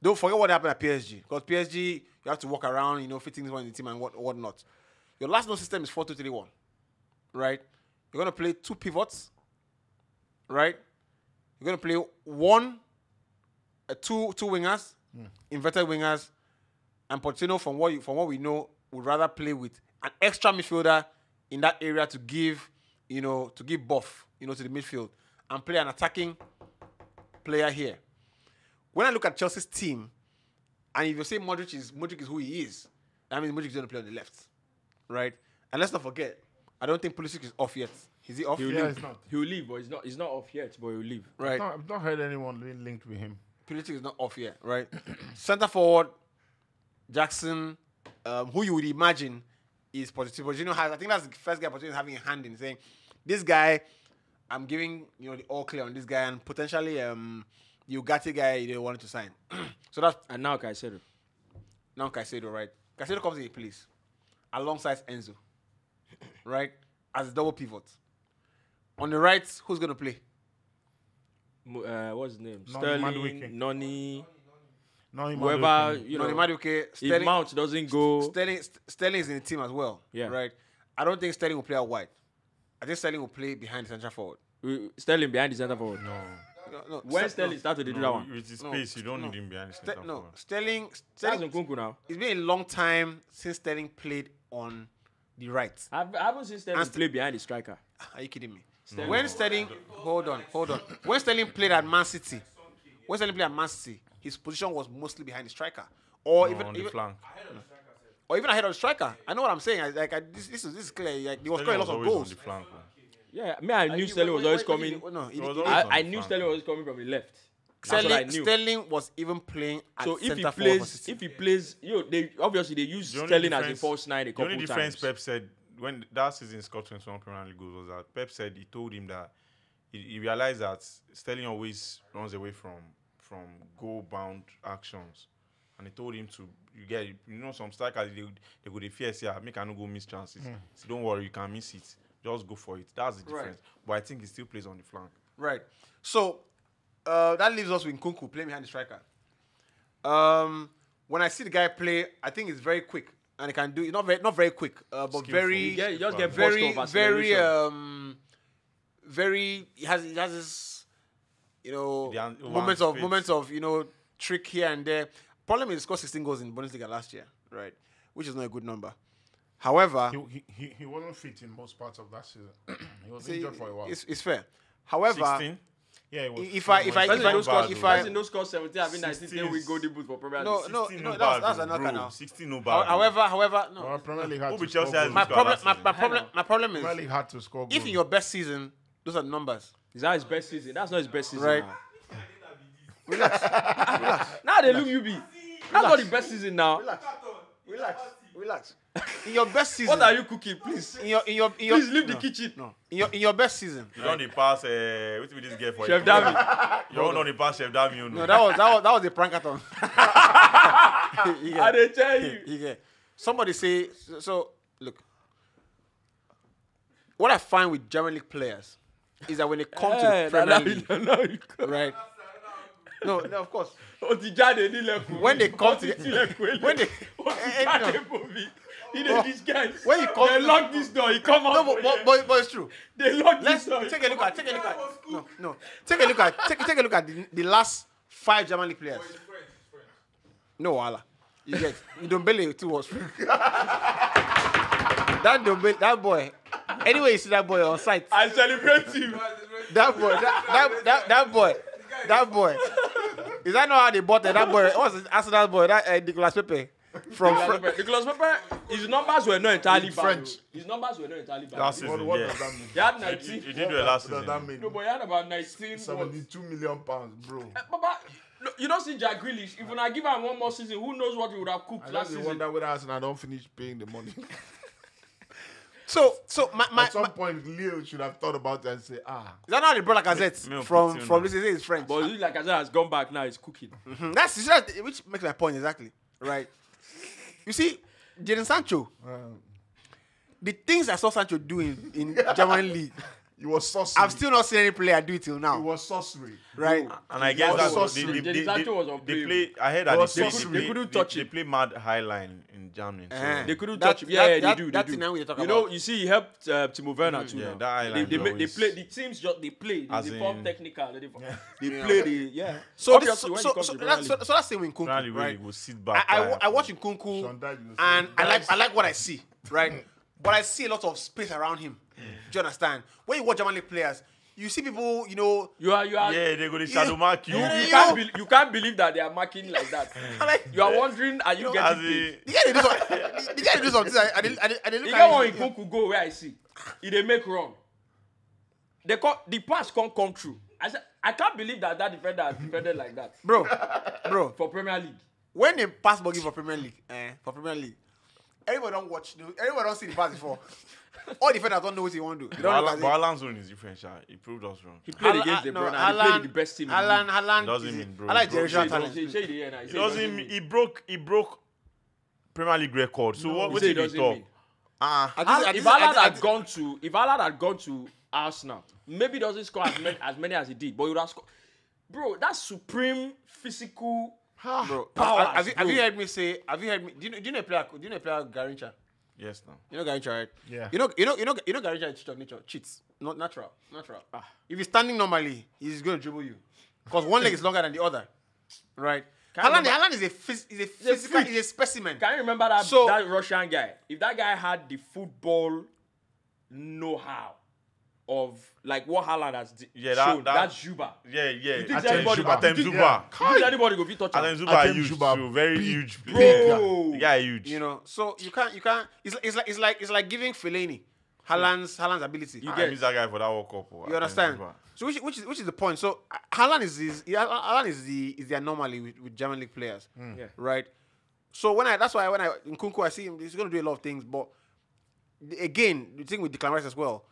don't forget what happened at PSG. Because PSG, you have to walk around, you know, fitting this one in the team and whatnot. Your last known system is 4-2-3-1. Right? You're going to play 2 pivots. Right? You're going to play two wingers, inverted wingers, and Pochettino, from what we know, would rather play with an extra midfielder in that area to give buff, you know, to the midfield and play an attacking player here. When I look at Chelsea's team, and if you say Modric is who he is, that means Modric is going to play on the left, right? And let's not forget, I don't think Pulisic is off yet. Is he off? He'll Yeah, leave. it's not. He'll leave, but he's not off yet. But he'll leave. Right. No, I've not heard anyone being linked with him. Pulisic is not off yet, right? Center forward, Jackson, who you would imagine is Pochettino. Pochettino has, I think that's the first guy Pochettino is having a hand in saying, this guy, I'm giving the all clear on this guy, and potentially the Ugarte guy they wanted to sign. So that's And now Caicedo. now Caicedo, right? Caicedo comes in place alongside Enzo, right? As a double pivot. On the right, who's gonna play? What's his name? Noni Sterling, Madueke. Noni, No, whoever, you know. Madueke, If Sterling, Mount doesn't go, Sterling is in the team as well. Yeah. Right. I don't think Sterling will play out wide. I think Sterling will play behind the central forward. Sterling behind the center forward. No, When Sterling started to do that one, With his space, you don't need him behind the center forward. Sterling. that's Nkunku now. It's been a long time since Sterling played on the right. I haven't seen Sterling play behind the striker. Are you kidding me? Sterling. When Sterling, hold on. When Sterling played at Man City, his position was mostly behind the striker, or on the flank. or even ahead of the striker. I know what I'm saying. This is clear. Like, he was scoring lots of Always goals. on the flank, Yeah, I knew Sterling was always coming. I knew Sterling was coming from the left. That's what I knew. Sterling was even playing at So centre forward for City. if he plays, they use Sterling as a false nine a couple The only times. difference Pep said when that season scored 21 Premier League goals was that Pep said he told him that he realized that Sterling always runs away from goal-bound actions, and he told him to some strikers they go the fierce make I no go miss chances. So don't worry, you can miss it. Just go for it. That's the difference. Right. But I think he still plays on the flank. Right. So that leaves us with Nkunku playing behind the striker. When I see the guy play, I think it's very quick and he can do it. Not very quick, but Skillful. very, You just get very, burst of very, acceleration. very. He has this, The moments of trick here and there. Problem is, he scored 16 goals in Bundesliga last year, right? Which is not a good number. However, He wasn't fit in most parts of that season. He was injured for a while. it's fair. However, 16? Yeah, it was. Person no score 17, having 19, then we go debut for Premier League. No, 16 no that's bad, another bro. now. 16 no bad. However, no. Well, Premier League had Who to be score Chelsea has goals. My scored problem, last my problem Premier is, League had to score goals. if in your best season, those are the numbers. Is that his best season? That's not his best season. Right. Now. Now they look UB. That's not the best season now. Relax. In your best season. What are you cooking, please? In your Please leave the kitchen. No. In your best season. You don't need pass. What will this get for Chef you? Dami. You don't need pass Chef Dami. You No, know. that was a prankathon. I dey tell you. Yeah. Somebody say so. Look, what I find with German League players is that when they come to the Premier League, right? No, of course. When they come to These guys. When you come, They lock this door. You come out. no, but it's true. They lock Let's this door. take a look at. No. Take a look at the last 5 German League players. No, wala. You get Ndombele too was free. That boy. Anyway, you see that boy on site. I celebrate him. That boy. Is that not how they bought it? That boy. What's the Arsenal boy? That Nicolas Pepe from Nicolas Pepe, his numbers were not entirely bad. French. His numbers were not entirely bad. Last season, What yeah. does that mean? He had He 19. did well last What does that season. mean? No, but he had about 19. 72 million pounds, bro. Baba, no, you don't see Jack Grealish. If I give him one more season, who knows what he would have cooked I last just season? wonder whether Arsenal don't finish paying the money. So my At some point, Leo should have thought about it and say, is that not how they brought Lacazette Me from this? Is French. But it looks like Azar has gone back now. He's cooking. That's which makes my point exactly, right? You see, Jadon Sancho, the things I saw Sancho do in German league, it was sorcery. I've still not seen any player do it till It now, was sorcery. right? And I guess that's what sorcery. they Sancho was play. unplayable. I heard It was that sorcery. they couldn't touch They it. play mad high line in Germany. So They couldn't That- touch him. Yeah, that- they do. that's They the name we do. talk You about. know, you see, he helped Timo Werner too. yeah, now. that high line. They always- play. The teams just they play. As They form in- technical. They play the So Obviously, when it comes to Premier League. that's the thing with Premier Nkunku, League right? really go sit back. I watch Nkunku Sean Dyche was and saying, I like what I see, right? But I see a lot of space around him. Do you understand? When you watch German League players, you see people, You are. Yeah, they go to shadow mark you. You can't believe that they are marking like that. like, You are wondering, are you As getting paid? the the guy they do something. The guy they do something. I didn't You look get one at him. Nkunku go where I see. If they make run, the pass can't come through. I can't believe that defender has defended like that Bro, for Premier League. when they pass ball for Premier League, everybody don't watch. Everybody don't see the pass before. All defenders don't know what he want to do. They don't look at it. Balance zone is different. He proved us wrong. He played Haaland- against the no, Bruyne and he played Haaland- with the best team in the league. Haaland Doesn't is mean, bro. I like He broke- generational he talent. Say the end. It doesn't mean he broke Premier League record. So what He did he doesn't talk? mean. At If this- Haaland at- had gone to Arsenal, maybe he doesn't score as many as he did, but he would have scored. Bro, that's supreme physical Bro, powers, have you bro. heard me say? Have you heard me? Do you know a player Garincha? Yes, now. You know Garincha, right? Yeah. You know Garincha is cheat of nature. Cheats, not natural. If he's standing normally, he's going to dribble you, because one leg is longer than the other, right? Haaland is a physical, is a specimen. Can you remember that Russian guy? If that guy had the football know-how of like what Haaland has shown, that's Juba. Yeah. You think anybody go fit touch him? Zuba huge too, very huge. Bro. Yeah, huge. You know, so you can't. It's like giving Fellaini Haaland's ability. I use that guy for that World Cup. You understand? So which is the point? So Haaland is the anomaly with German league players, right? So that's why when Nkunku, I see him, he's going to do a lot of things. But again, the thing with Declan Rice as well,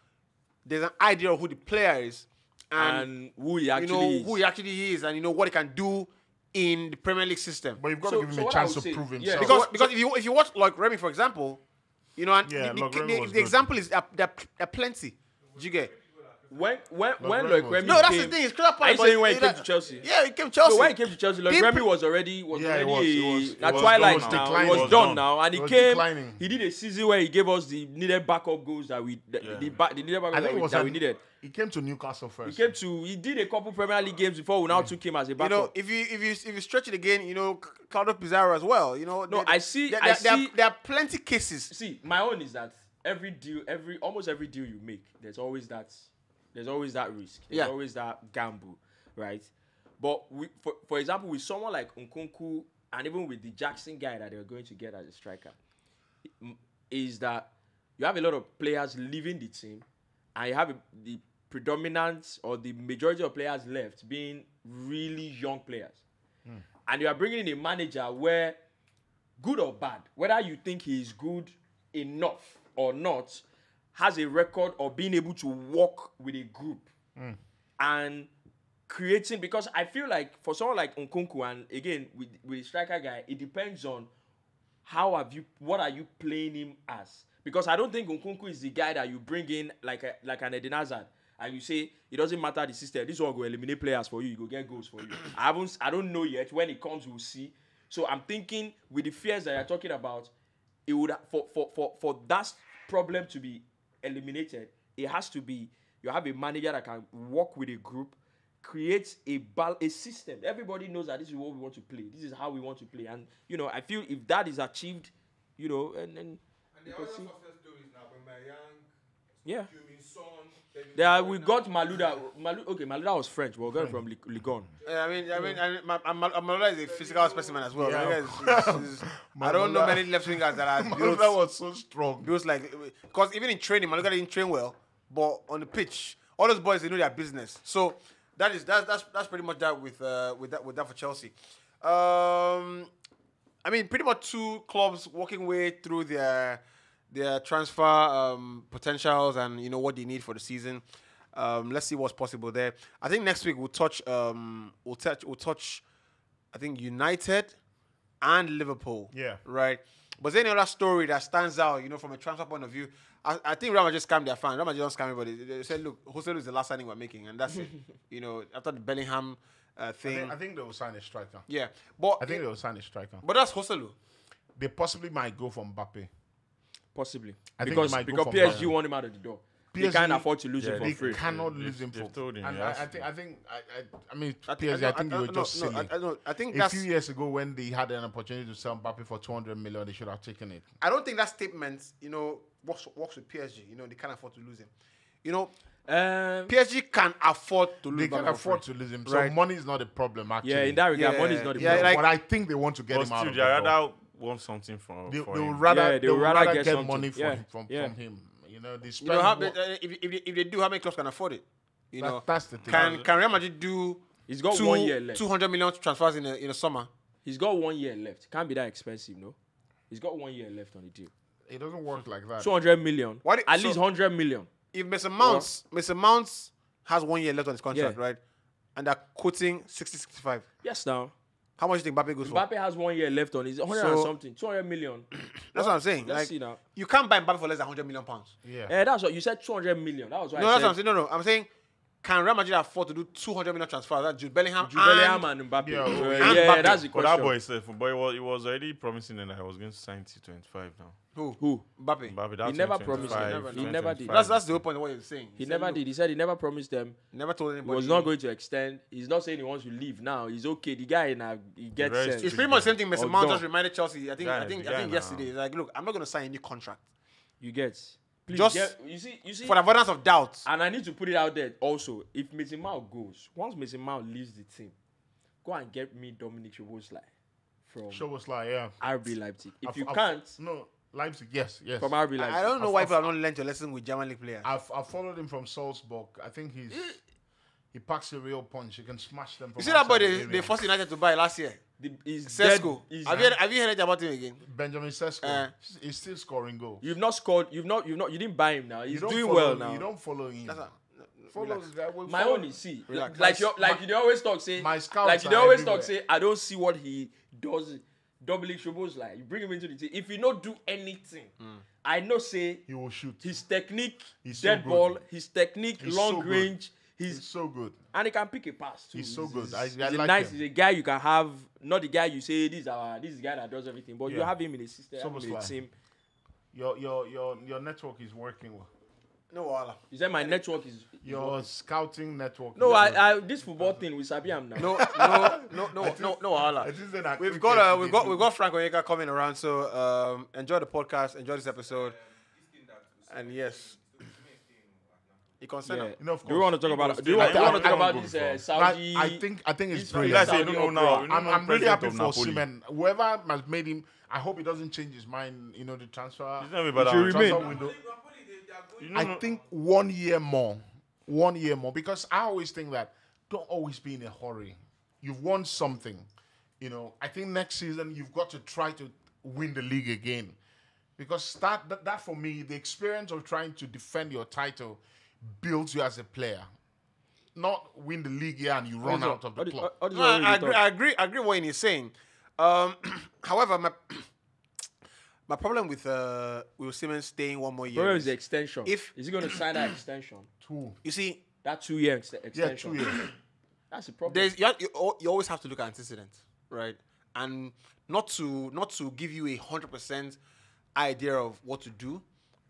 there's an idea of who the player is and who he actually is, and what he can do in the Premier League system. But you've got to give him a chance to prove himself. Because if you watch like Remy, for example, and the example is there are plenty. Do you get? When Remy that's the thing. It's are you saying when he came to Chelsea? Yeah, he came to Chelsea. So when he came to Chelsea, Remy was already Twilight now. He was done now, and he came. Declining. He did a season where he gave us the needed backup goals that we needed. He came to Newcastle first. He did a couple Premier League games before we now took him as a backup. If you stretch it again, Claudio Pizarro as well. There are plenty cases. See, my own is that almost every deal you make, there's always that risk. There's always that gamble, right? But for example, with someone like Nkunku and even with the Jackson guy that they're going to get as a striker, is that you have a lot of players leaving the team, and you have the predominant or the majority of players left being really young players. And you are bringing in a manager where, good or bad, whether you think he is good enough or not, has a record of being able to work with a group and creating, because I feel like for someone like Nkunku, and again with the striker guy, it depends on what are you playing him as. Because I don't think Nkunku is the guy that you bring in like an Eden Hazard and you say it doesn't matter the system, this one will eliminate players for you go get goals for you. I don't know yet. When it comes, we'll see. So I'm thinking with the fears that you're talking about, it would for that problem to be eliminated, it has to be you have a manager that can work with a group, create a system. Everybody knows that this is what we want to play. This is how we want to play, and I feel if that is achieved, and there are other success stories now. We got Malouda. Malouda was French, but we got him from Ligon. Malouda is a physical specimen as well. I don't know many left wingers that are built. Malouda was so strong. Because even in training, Malouda didn't train well, but on the pitch, all those boys, they know their business. So that's pretty much that with that for Chelsea. Pretty much two clubs working way through their transfer potentials and what they need for the season. Let's see what's possible there. I think next week we'll touch I think United and Liverpool. Yeah. Right. But is there any other story that stands out, from a transfer point of view? I think Real Madrid scammed their fans. Real Madrid don't scam anybody. They said, look, Joselu is the last signing we're making, and that's it. After the Bellingham thing. I think they will sign a striker. Yeah. But I think they will sign a striker. But that's Joselu. They possibly might go for Mbappe. Possibly. Because PSG want him out of the door. They can't afford to lose him for free. They cannot lose him for free. And I think they were just silly. I think a few years ago when they had an opportunity to sell Mbappe for 200 million, they should have taken it. I don't think that statement, works with PSG. They can't afford to lose him. PSG can afford to lose him. They can afford to lose him. So money is not a problem, actually. Yeah, in that regard, money is not a problem. But I think they want to get him out of the door. Want something from they him. would rather get money from him. If they do, how many clubs can afford it? That's the thing. Can Real Madrid do? He's got 1 year left. 200 million transfers in a summer. He's got 1 year left. Can't be that expensive, no. He's got 1 year left on the deal. It doesn't work like that. 200 million. At least 100 million. If Mason Mount has 1 year left on his contract, right, and they're quoting 60-65. Yes, now. How much do you think Mbappe goes for? Mbappe has 1 year left on his 100 and something, 200 million. That's what I'm saying. Let's see now. You can't buy Mbappe for less than 100 million pounds. Yeah. That's what you said. 200 million. That was what I said. That's what I'm saying. No. I'm saying, can Real Madrid afford to do 200 million transfers? That Jude Bellingham, and Mbappe. Yeah, and Yeah, Mbappe. that's the For that question. boy itself, but it was already promising that I was going to sign T25 now. Who? Mbappe. Mbappe, that's He never promised 2025, them. He never did. 2025. That's the whole point of what you're saying. He said, never look, did. He said he never promised them. Never told He anybody. was not going to extend. He's not saying he wants to leave now. He's okay. The guy now he gets rest sent. It's pretty much the same thing Mason Or Mount done. just reminded Chelsea. I think Guy yesterday. now. He's like, look, I'm not going to sign any contract. You get. Please Just you see. For the avoidance of doubt. And I need to put it out there also. If Mason Mount goes, once Mason Mount leaves the team, go and get me Dominic Szoboszlai from Szoboszlai, yeah. RB Leipzig. If I've- you I've- can't, No, Leipzig, yes. from RB Leipzig. I don't know why people have not learned your lesson with German league players. I've followed him from Salzburg. I think he packs a real punch. He can smash them from You see that boy outside the they area. forced United to buy last year? He's Sesko. dead. Have you heard about him again? Benjamin Sesko. Uh, He's still scoring goals. You've not scored. You didn't buy him now. He's You don't doing follow well him. now. You don't follow him. That's not, Follow relax. the guy. Well, My follow own him. is see. Relax. You always talk say. my scouts Like you are always everywhere. talk say. I don't see what he does. Dominic Szoboszlai. You bring him into the team. If he not do anything, I know say He will shoot. his technique, He's so dead good. ball, his technique, He's long so good. range. He's so good. And he can pick a pass too. He's so good. I He's like nice. him. He's a guy you can have. Not the guy you say this is the guy that does everything, but you Yeah. have him in a system, have him in a Szoboszlai. team. Your network is working well. No, wala. You said my network is. Your scouting network. No, is working. I this football thing with Sabiam now. No, wala. I think that We've got Frank Onyeka coming around, so enjoy the podcast, enjoy this episode, and yes, you can send Yeah. him. You know, of Do you want to course. talk about? He Do you was want still- to I talk don't about go this before. Saudi? I think it's this brilliant. Like I say, Saudi you don't know opera. now. I'm really happy for Napoli. Osimhen. Whoever has made him, I hope he doesn't change his mind. You know, the transfer. He's not about should that. remain. transfer window. You know, I think 1 year more. 1 year more. Because I always think that don't always be in a hurry. You've won something. You know, I think next season you've got to try to win the league again. Because that for me, the experience of trying to defend your title builds you as a player. Not win the league here and you run out of the club. No, I agree what he's saying. However, my problem with Osimhen staying 1 more year. Problem is the extension. If- Is he going to sign that extension? Two. You see, That 2-year Yeah, extension. 2 years. That's the problem. you always have to look at antecedents, right? And not to give you 100% idea of what to do,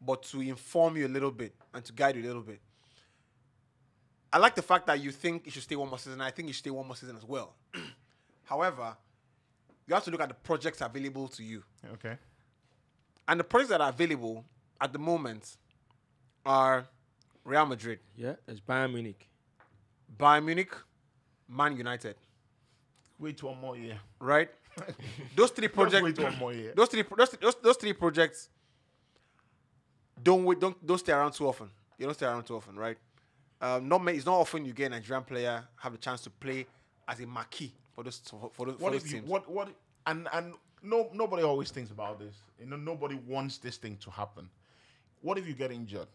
but to inform you a little bit and to guide you a little bit. I like the fact that you think you should stay 1 more season. I think you should stay 1 more season as well. However, you have to look at the projects available to you. Okay. And the projects that are available at the moment are Real Madrid, Yeah, it's Bayern Munich. Bayern Munich, Man United, Wait 1 more year. right? Those three Just projects. wait 1 more year. Those three projects don't stay around too often. You don't stay around too often, right? It's not often you get a Nigerian player have the chance to play as a marquee for those teams. Nobody always thinks about this. You know, nobody wants this thing to happen. What if you get injured?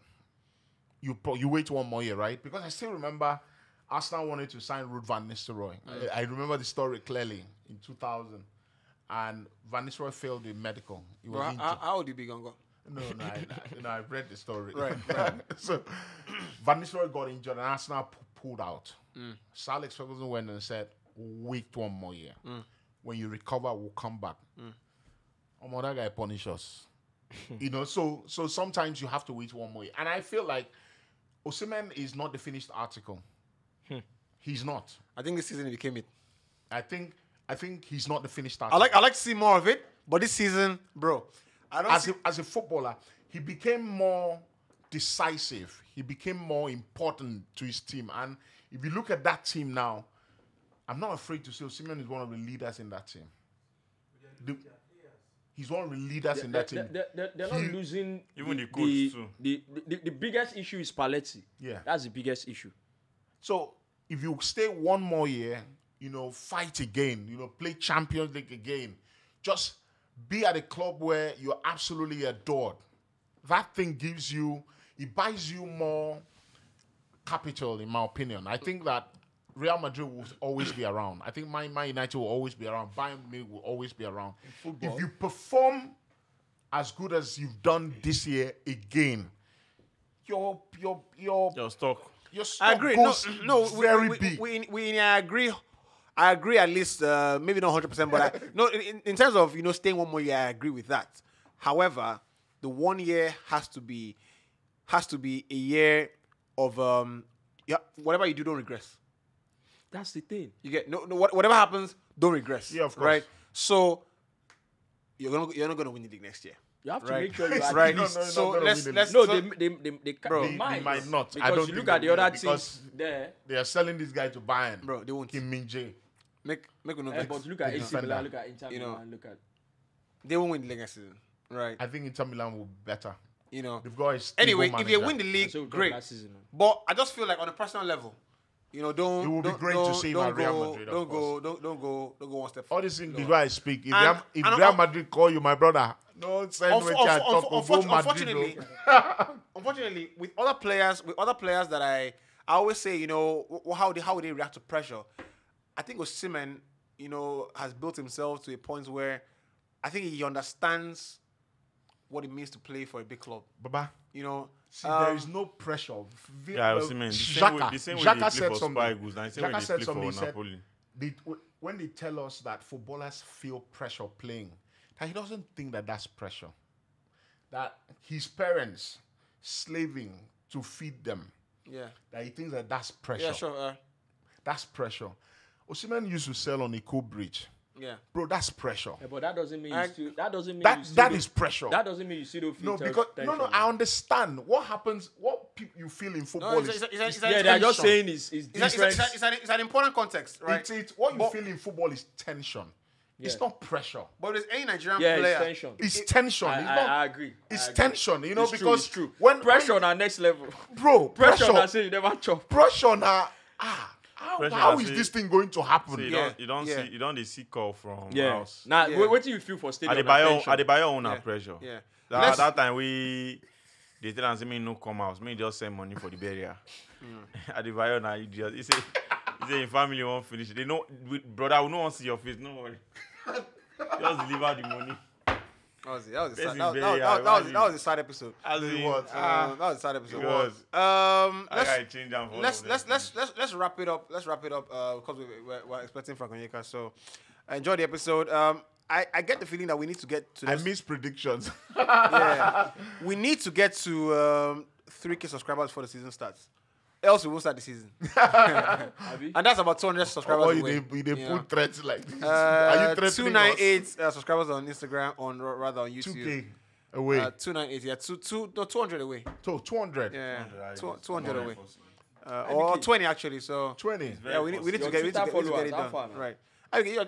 You wait 1 more year, right? Because I still remember Arsenal wanted to sign Ruud van Nistelrooy. I remember the story clearly in 2000, and Van Nistelrooy failed the medical. He was Bro, injured. how old you be Gongo? No, I read the story. Right. So, Van Nistelrooy got injured and Arsenal pulled out. Sir Alex Ferguson went and said, wait 1 more year. When you recover, we'll come back. That guy punish us. You know, so sometimes you have to wait 1 more year. And I feel like Osimhen is not the finished article. He's not. I think this season he became it. I think he's not the finished article. I like to see more of it, but this season, bro, I don't As a footballer, he became more decisive. He became more important to his team. And if you look at that team now, I'm not afraid to say Osimhen is one of the leaders in that team. He's one of the leaders in that team. They're not losing. Even the coach too. The biggest issue is Paletti. Yeah. That's the biggest issue. So if you stay 1 more year, you know, fight again, you know, play Champions League again, just be at a club where you're absolutely adored. That thing it buys you more capital, in my opinion. I think that Real Madrid will always be around. I think Man United will always be around. Bayern Munich will always be around. If you perform as good as you've done this year again, you're Your stock. Your I stock agree. goes very big. I agree. I agree at least, maybe not 100%, but in terms of staying one more year, I agree with that. However, the 1 year has to be a year of whatever you do, don't regress. That's the thing. You get whatever happens, don't regress. Yeah, of course. Right. So you're not gonna win the league next year. You have to Right. make sure you are Right. No, So no, let's No, so- they might not. Because I don't you think look at they the will, other because teams there. they are selling this guy to Bayern. bro, they won't. Kim Min-jae. Make no But vex. look at AC defender. Milan, look at Inter You know. Milan, look at. They won't win the league next season. Right. I think Inter Milan will be better. They've got a stable Anyway, if manager. you win the So league, we got great. last season. But I just feel like on a personal level, It would be don't great to see him don't at Real go, Madrid, of don't course. go, don't go one step. All this thing, the lower. way I speak, if And- and Real Madrid call you my brother, don't send me to talk of Madrid. Unfortunately, unfortunately, with other players that I always say, how they react to pressure. I think Osimhen, has built himself to a point where I think he understands what it means to play for a big club. Baba, see, Um, there is no pressure. Yeah, Osimhen. The same way Xhaka they said play for something. Super Eagles, the same way Xhaka they said play something. He for said, Napoli. when they tell us that footballers feel pressure playing, that he doesn't think that that's pressure. That his parents slaving to feed them, Yeah. that he thinks that that's pressure. Yeah, sure. That's pressure. Osimhen used to sell on a cool bridge. Yeah. Bro, that's pressure. Yeah, but that doesn't mean I- you still. That doesn't mean That you still that don't- is pressure. That doesn't mean you still don't feel No, because tension. I understand what happens. What you feel in football No, is Yeah, they're just saying it's different. it's an important context, right? it's what you But- feel in football is tension. It's Yeah. not pressure. But there's any Nigerian Yeah, player. it's tension. It's tension. It's not. I agree. It's I agree. tension. It's because it's true. when Pressure on our next level. bro, Pressure pressure, on say you never chop. pressure now. Pressure How na is say- this thing going to happen? See, Yeah. you don't Yeah. see, you don't dey see call from Yeah. house. Now, Yeah. what do you feel for stadium? Adebayo own Yeah. pressure. Yeah. That time they tell am say me no come house, me just send money for the burial. Adebayo na idiot. He say him family won't finish. They know, brother, we no want see your face. No worry. Just deliver the money. That was a Best sad, in that burial, was a sad episode. As in, What? That was a sad episode. It was. I change them for Let's wrap it up. Let's wrap it up because we're expecting Frank Onyeka. So enjoy the episode. I get the feeling that we need to get to. I miss predictions. Yeah, we need to get to 3K subscribers before the season starts. Else we won't start the season. And that's about 200 subscribers Or away. they you know. put threats like this. Are you threatening us? 298 subscribers on Instagram, rather on YouTube. 2K away. 298, yeah, 200 away. So 200. Yeah, 200 away. away. Or 20 actually. So 20. yeah, we need to Your get it Twitter done. followers, how far now? Right. Okay, I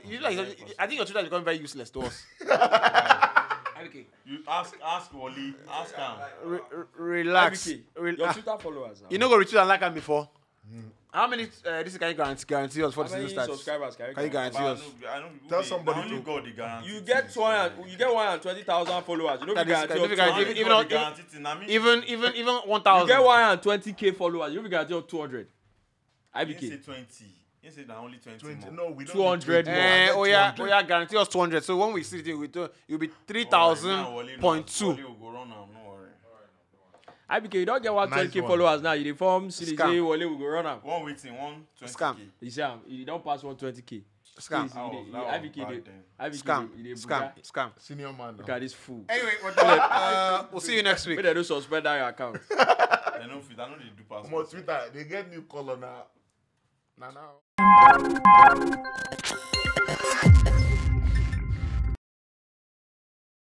think your Twitter is becoming very useless to us. Okay. You ask Wally, ask him. Relax. IBK, your Twitter followers. Now. You know, go retweet and like them before. How many? This can you guarantee us for How the many season starts? subscribers can Can you guarantee But us? I know Tell somebody only to- God the guarantee. You get 120,000 followers. You know That we is- guarantee that is of guarantee- 200. even on- even You 1,000. get 120k followers. You know we guarantee of 200. He say IBK. 20. He said that only 20 more. No, we don't 200 need more. 20 more. Oh yeah, guarantee us 200. So when we see it, it'll be 3,000.2. Wally will go run now, no worry. IBK, you don't get 120k Nice one. followers now. You dey form city Scam. say Wale will go run am. One waiting, 120K. Scam. You see am, you don't pass 120k. Scam. Please, That was IBK, bad dey- then. IBK, Scam. you dey Scam. buga. Scam. Senior man. Look at this fool. Anyway, we're done. We'll see you next week. Make they don't suspend that your account. I know fit. I know they do pass. On Twitter, they get new color now. Now.